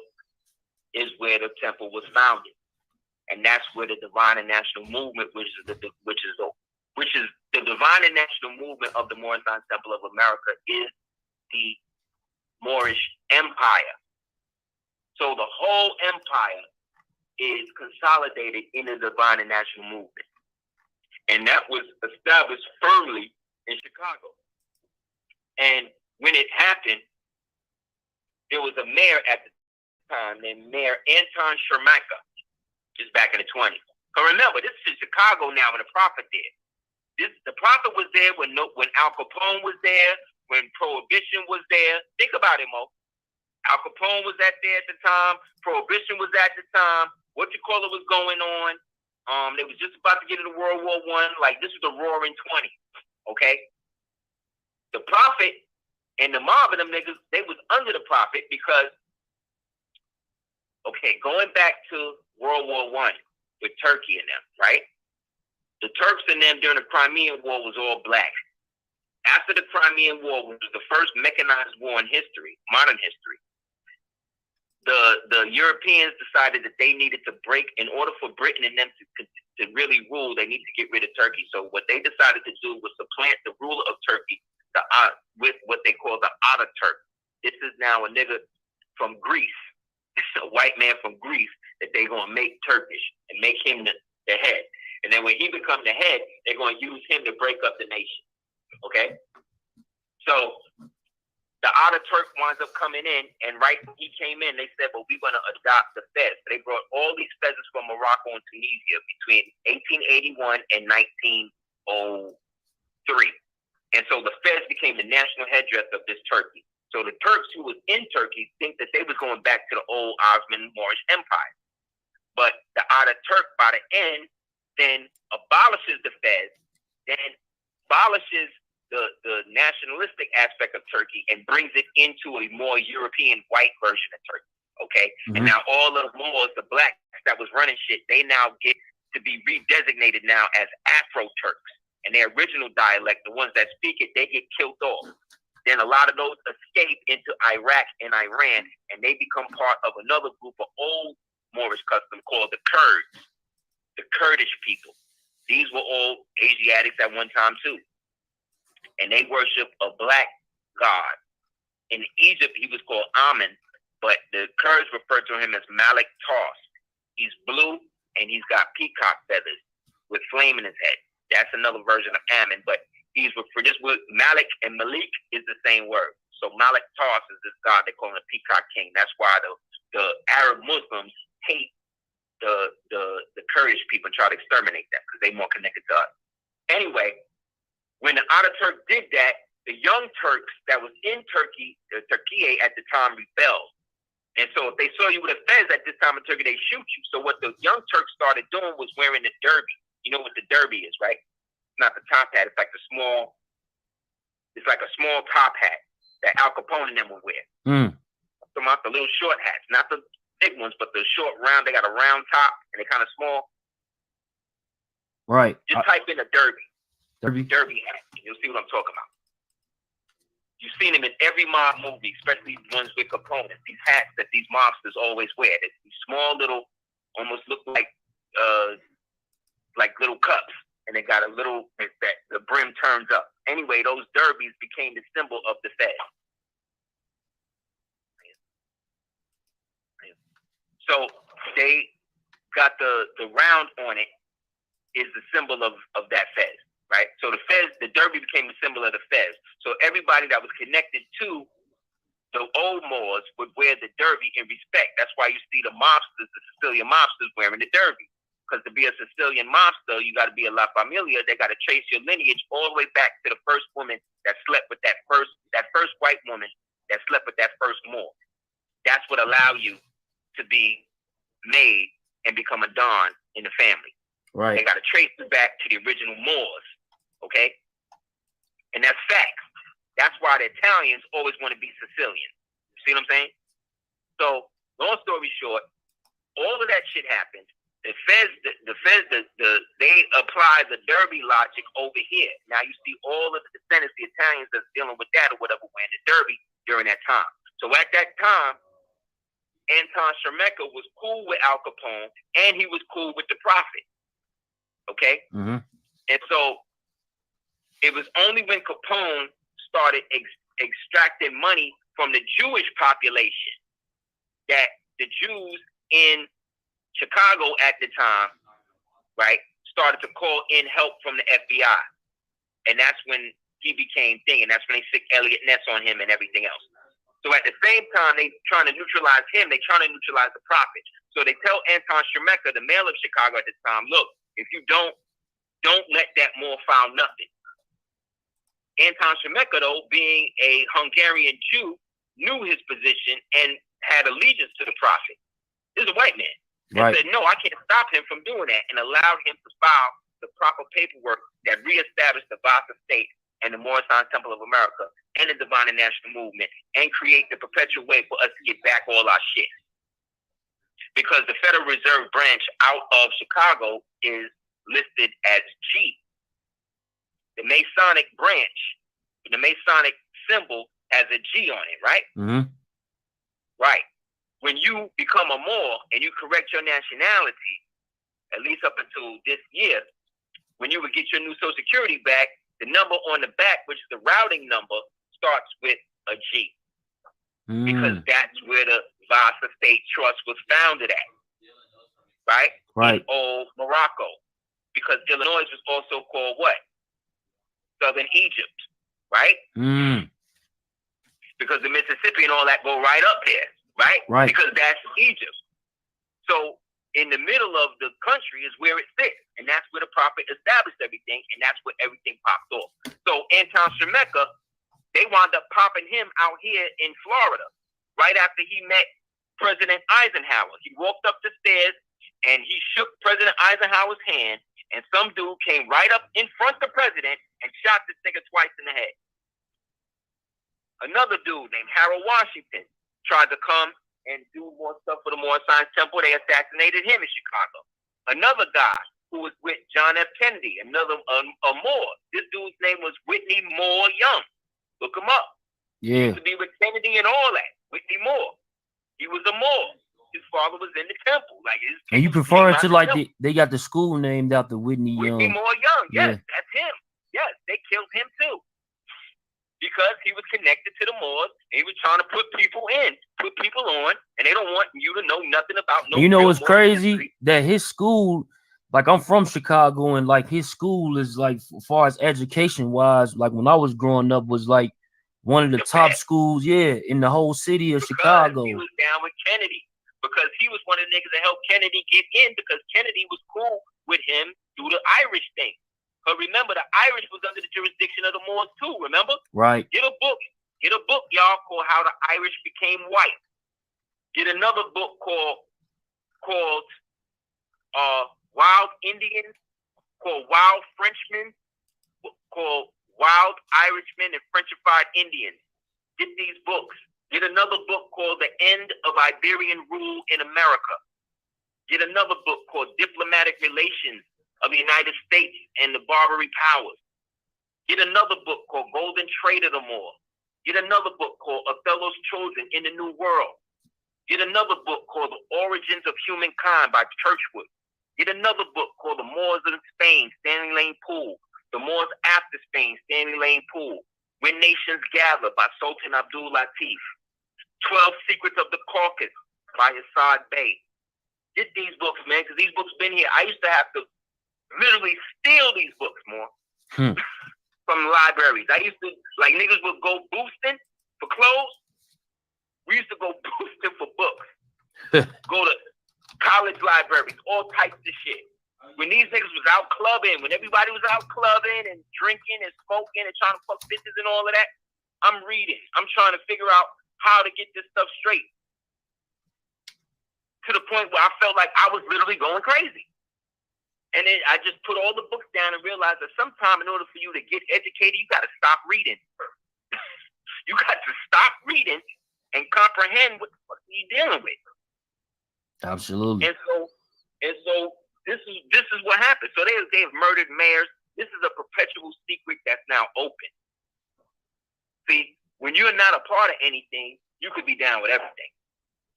is where the temple was founded, and that's where the Divine and National Movement, which is the Divine and National Movement of the Moorish Temple of America, is the Moorish Empire. So the whole empire is consolidated in the Divine and National Movement, and that was established firmly in Chicago. And when it happened, there was a mayor at the time named Mayor Anton Shermaka, just back in the 20s. But remember, this is Chicago now, when the Prophet there. The Prophet was there when Al Capone was there, when Prohibition was there. Think about it, Mo. Al Capone was there at the time. Prohibition was at the time. Was going on. They was just about to get into World War I. Like, this was the roaring 20s. Okay? The Prophet and the mob of them niggas, they was under the Prophet because, going back to World War I with Turkey and them, right? The Turks and them during the Crimean War was all black. After the Crimean War, which was the first mechanized war in history, modern history, the Europeans decided that they needed to break, in order for Britain and them to really rule, they needed to get rid of Turkey. So what they decided to do was supplant the ruler of Turkey with what they call the Ataturk. This is now a nigga from Greece, a white man from Greece that they're going to make Turkish and make him the head. And then when he becomes the head, they're going to use him to break up the nation. Okay? So the Ataturk winds up coming in, and right when he came in, they said, well, we're going to adopt the Fez. They brought all these Fezes from Morocco and Tunisia between 1881 and 1903. And so the Fez became the national headdress of this Turkey. So the Turks who was in Turkey think that they was going back to the old Ottoman Moorish Empire. But the Ataturk, by the end, then abolishes the Fez, then abolishes the nationalistic aspect of Turkey and brings it into a more European white version of Turkey. Okay? Mm-hmm. And now all of the Moors, the blacks that was running shit, they now get to be redesignated now as Afro-Turks. And their original dialect, the ones that speak it, they get killed off. Then a lot of those escape into Iraq and Iran, and they become part of another group of old Moorish custom called the Kurds, the Kurdish people. These were all Asiatics at one time too. And they worship a black god. In Egypt, he was called Amun, but the Kurds refer to him as Malik Tos. He's blue, and he's got peacock feathers with flame in his head. That's another version of Amun, but he's for this word. Malik and Malik is the same word. So Malik Tos is this god they call him the Peacock King. That's why the Arab Muslims hate the Kurdish people and try to exterminate them because they're more connected to us. Anyway, when the Ataturk did that, the young Turks that was in Turkey, the Turkiye at the time, rebelled. And so if they saw you with a Fez at this time in Turkey, they shoot you. So what the young Turks started doing was wearing the derby. You know what the derby is, right? It's not the top hat. It's like a small top hat that Al Capone and them would wear. Talking about the little short hats, not the big ones, but the short round. They got a round top and they're kind of small. Right. Just type in a derby. Derby hat. You'll see what I'm talking about. You've seen them in every mob movie, especially ones with components. These hats that these mobsters always wear. They're these small little, almost look like little cups, and they got a little that the brim turns up. Anyway, those derbies became the symbol of the Fed. So they got the round on it is the symbol of that Fez, right? So the Fez, the derby became the symbol of the Fez. So everybody that was connected to the old Moors would wear the derby in respect. That's why you see the mobsters, the Sicilian mobsters wearing the derby. Because to be a Sicilian mobster, you got to be a La Familia. They got to trace your lineage all the way back to the first woman that slept with that first white woman that slept with that first Moor. That's what allowed you to be made and become a Don in the family. Right. They got to trace you back to the original Moors, okay? And that's fact. That's why the Italians always want to be Sicilian. See what I'm saying? So, long story short, all of that shit happened. The feds, they apply the Derby logic over here. Now you see all of the descendants, the Italians that's dealing with that or whatever, were in the Derby during that time. So at that time, Anton Schermecker was cool with Al Capone and he was cool with the Prophet. Okay? Mm-hmm. And so it was only when Capone started extracting money from the Jewish population that the Jews in Chicago at the time, right, started to call in help from the FBI. And that's when he became thing, and that's when they sick Elliot Ness on him and everything else. So at the same time, they trying to neutralize him, they trying to neutralize the Prophet. So they tell Anton Schermecker, the mayor of Chicago at the time, look, if you don't let that Moore file nothing. Anton Schermecker, though, being a Hungarian Jew, knew his position and had allegiance to the Prophet. This is a white man. And said, no, I can't stop him from doing that, and allowed him to file the proper paperwork that reestablished the Vasa State and the Moorish Temple of America and the Divine and National Movement and create the perpetual way for us to get back all our shit. Because the Federal Reserve branch out of Chicago is listed as G. The Masonic branch, the Masonic symbol has a G on it, right? Mm-hmm. Right. When you become a Moor and you correct your nationality, at least up until this year, when you would get your new Social Security back, the number on the back, which is the routing number, starts with a G. Because that's where the Vasa State Trust was founded at. Right? Right. In old Morocco. Because Illinois was also called what? Southern Egypt. Right? Because the Mississippi and all that go right up there. Right? Because that's Egypt. So in the middle of the country is where it sits. And that's where the Prophet established everything. And that's where everything popped off. So Anton Schermecker, they wound up popping him out here in Florida right after he met President Eisenhower. He walked up the stairs and he shook President Eisenhower's hand. And some dude came right up in front of the president and shot this nigga twice in the head. Another dude named Harold Washington tried to come and do more stuff for the Moorish Temple. They assassinated him in Chicago. Another guy who was with John F. Kennedy, another a Moor. This dude's name was Whitney Moore Young. Look him up. Yeah. He used to be with Kennedy and all that. Whitney Moore. He was a Moor. His father was in the temple. Like and you prefer to like they got the school named after Whitney Young. Whitney Moore Young. Yes, that's him. Yes, they killed him too. Because he was connected to the Moors, and he was trying to put people on, and they don't want you to know nothing about no. You know what's crazy? That his school, like I'm from Chicago, and like his school is like, as far as education wise, like when I was growing up, was like one of the top schools, in the whole city of Chicago. He was down with Kennedy because he was one of the niggas that helped Kennedy get in because Kennedy was cool with him through the Irish thing. But remember, the Irish was under the jurisdiction of the Moors too, remember? Right. Get a book, y'all, called How the Irish Became White. Get another book called Wild Indians, called Wild Frenchmen, called Wild Irishmen and Frenchified Indians. Get these books. Get another book called The End of Iberian Rule in America. Get another book called Diplomatic Relations of the United States and the Barbary Powers. Get another book called Golden Trade of the Moor. Get another book called Othello's Children in the New World. Get another book called The Origins of Humankind by Churchwood. Get another book called The Moors of Spain, Stanley Lane Poole. The Moors After Spain, Stanley Lane Poole. When Nations Gather by Sultan Abdul Latif. 12 Secrets of the Caucasus by Assad Bey. Get these books, man, because these books been here. I used to have to literally steal these books more from libraries. I used to, like, niggas would go boosting for clothes. We used to go boosting for books. Go to college libraries, all types of shit. When these niggas was out clubbing, when everybody was out clubbing and drinking and smoking and trying to fuck bitches and all of that, I'm reading. I'm trying to figure out how to get this stuff straight. To the point where I felt like I was literally going crazy. And then I just put all the books down and realized that sometime in order for you to get educated, you got to stop reading. You got to stop reading and comprehend what the fuck you're dealing with. Absolutely. And so this is what happened. So they've murdered mayors. This is a perpetual secret that's now open. See, when you're not a part of anything, you could be down with everything.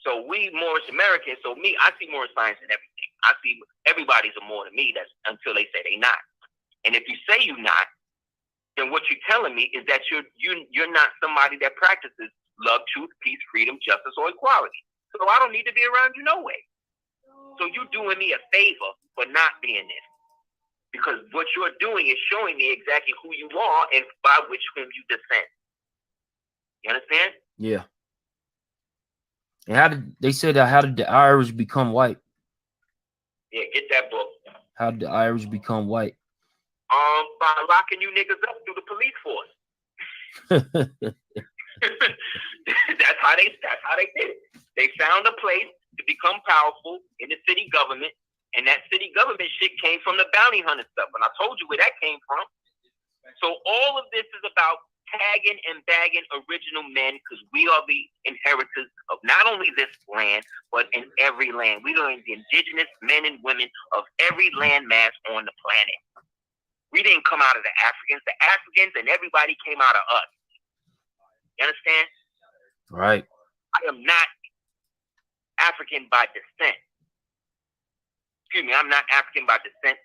So we Moorish Americans, so me, I see Moorish science in everything. I see everybody's a Moor to me. That's until they say they not. And if you say you're not, then what you're telling me is that you're not somebody that practices love, truth, peace, freedom, justice, or equality. So I don't need to be around you no way. So you're doing me a favor for not being this. Because what you're doing is showing me exactly who you are and by which whom you descend. You understand? Yeah. And how did the Irish become white? Yeah, get that book. How did the Irish become white? By locking you niggas up through the police force. That's how they did it. They found a place to become powerful in the city government, and that city government shit came from the bounty hunter stuff. And I told you where that came from. So all of this is about tagging and bagging original men, because we are the inheritors of not only this land, but in every land. We are the indigenous men and women of every landmass on the planet. We didn't come out of the Africans. The Africans and everybody came out of us. You understand? Right. I am not African by descent. Excuse me, I'm not African by descent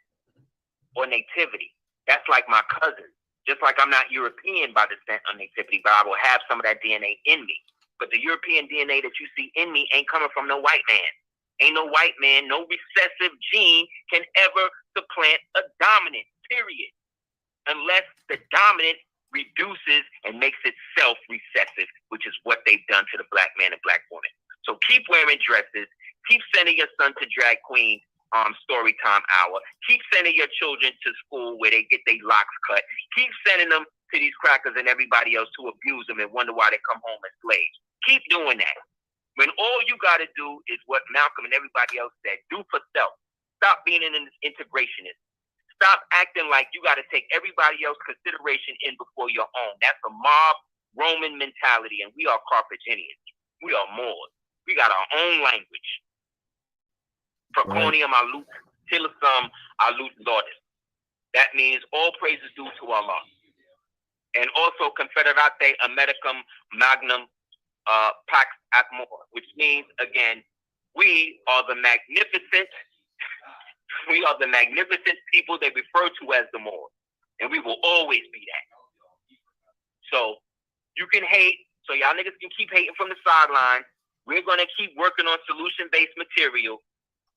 or nativity. That's like my cousin. Just like I'm not European by descent or nativity, but I will have some of that DNA in me. But the European DNA that you see in me ain't coming from no white man. Ain't no white man, no recessive gene can ever supplant a dominant, period. Unless the dominant reduces and makes itself recessive, which is what they've done to the black man and black woman. So keep wearing dresses. Keep sending your son to drag queen story time hour. Keep sending your children to school where they get their locks cut. Keep sending them to these crackers and everybody else who abuse them and wonder why they come home as slaves. Keep doing that. When all you got to do is what Malcolm and everybody else said, do for self. Stop being an integrationist. Stop acting like you got to take everybody else's consideration in before your own. That's a mob Roman mentality, and we are Carthaginians. We are Moors. We got our own language. Proconium alut, tilisum alut laudis. That means all praise is due to Allah. And also confederate Americum magnum pax amor, which means, again, we are the magnificent people they refer to as the Moors. And we will always be that. So you can hate, so y'all niggas can keep hating from the sidelines. We're going to keep working on solution-based material.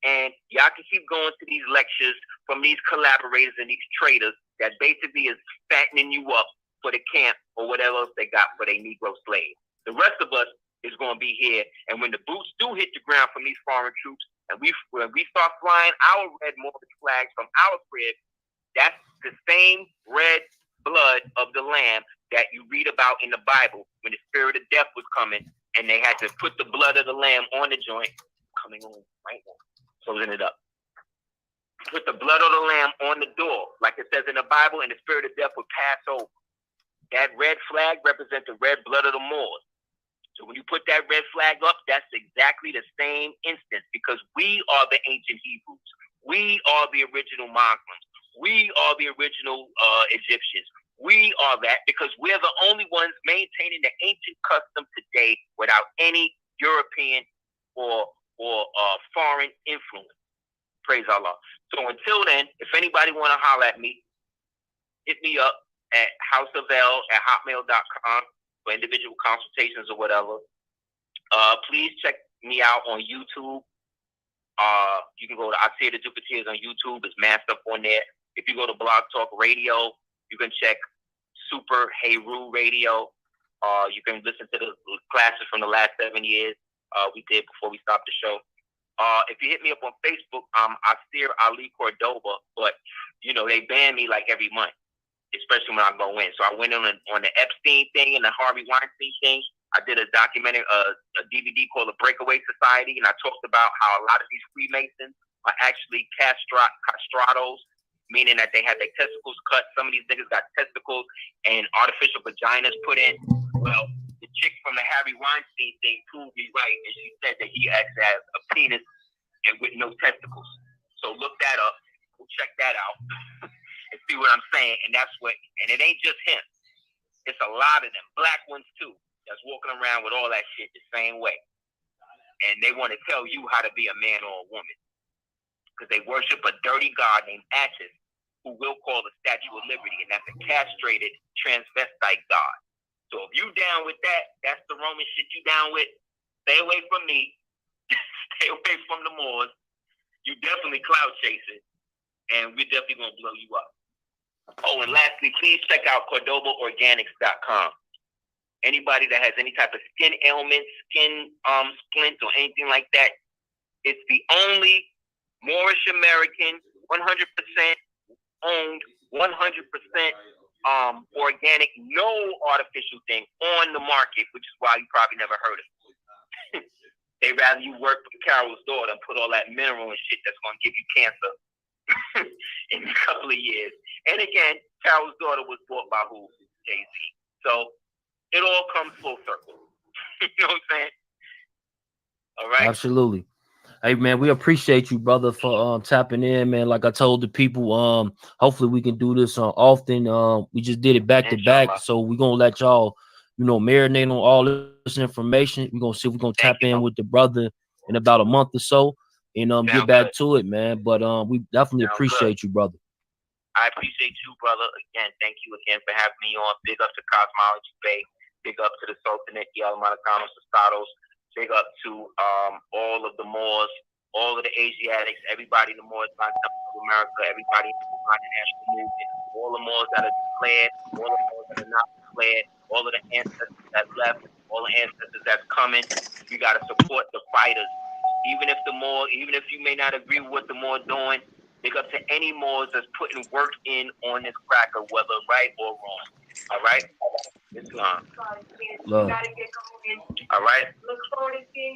And y'all can keep going to these lectures from these collaborators and these traders that basically is fattening you up for the camp or whatever else they got for their Negro slaves. The rest of us is going to be here. And when the boots do hit the ground from these foreign troops, and when we start flying our red Moorish flags from our crib, that's the same red blood of the lamb that you read about in the Bible when the spirit of death was coming and they had to put the blood of the lamb on the joint. Coming on right now. Closing it up. Put the blood of the lamb on the door, like it says in the Bible, and the spirit of death would pass over. That red flag represents the red blood of the Moors. So when you put that red flag up, that's exactly the same instance, because we are the ancient Hebrews. We are the original Muslims. We are the original Egyptians. We are that because we're the only ones maintaining the ancient custom today without any European or foreign influence. Praise Allah. So until then, if anybody want to holler at me, hit me up at houseofl@hotmail.com for individual consultations or whatever. Please check me out on YouTube. You can go to Aseer the Dupateers on YouTube. It's mad stuff on there. If you go to Blog Talk Radio, you can check Super Heru Radio. You can listen to the classes from the last 7 years we did before we stopped the show. If you hit me up on Facebook, I'm Aseer Ali Cordoba, but they ban me like every month, especially when I go in. So I went on the Epstein thing and the Harvey Weinstein thing. I did a documentary, a DVD called The Breakaway Society, and I talked about how a lot of these Freemasons are actually castrados, meaning that they had their testicles cut. Some of these niggas got testicles and artificial vaginas put in. Well, the chick from the Harry Weinstein thing proved me right, and she said that he actually has a penis and with no testicles. So look that up. We'll check that out and see what I'm saying. And that's what, and it ain't just him. It's a lot of them, black ones too, that's walking around with all that shit the same way. And they want to tell you how to be a man or a woman. Because they worship a dirty god named Aseer, who will call the Statue of Liberty, and that's a castrated transvestite god. So if you down with that, that's the Roman shit you down with. Stay away from me. Stay away from the Moors. You definitely cloud chasing, and we're definitely gonna blow you up. Oh, and lastly, please check out CordobaOrganics.com. Anybody that has any type of skin ailment, skin splints, or anything like that, it's the only Moorish American, 100% owned, 100% organic, no artificial thing on the market, which is why you probably never heard of it. They rather you work for Carol's daughter and put all that mineral and shit that's going to give you cancer in a couple of years. And again, Carol's daughter was bought by who? Jay-Z. So it all comes full circle. You know what I'm saying? All right. Absolutely. Hey man, we appreciate you, brother, for tapping in, man. Like I told the people, hopefully we can do this often. We just did it back to back, so we're gonna let y'all, marinate on all this information. We're gonna see if we're gonna tap in with the brother in about a month or so and get back to it, man. But we definitely appreciate you, brother. I appreciate you, brother. Again, thank you again for having me on. Big up to Cosmology Bay. Big up to the Sultanate, the Americanos, Estados. Big up to all of the Moors, all of the Asiatics, everybody in the Moors of America, everybody in the international movement, all the Moors that are declared, all the Moors that are not declared, all of the ancestors that left, all the ancestors that's coming. You got to support the fighters. Even if you may not agree with what the Moors doing, big up to any Moors that's putting work in on this cracker, whether right or wrong. All right? Islam. Love. All right? Look forward to seeing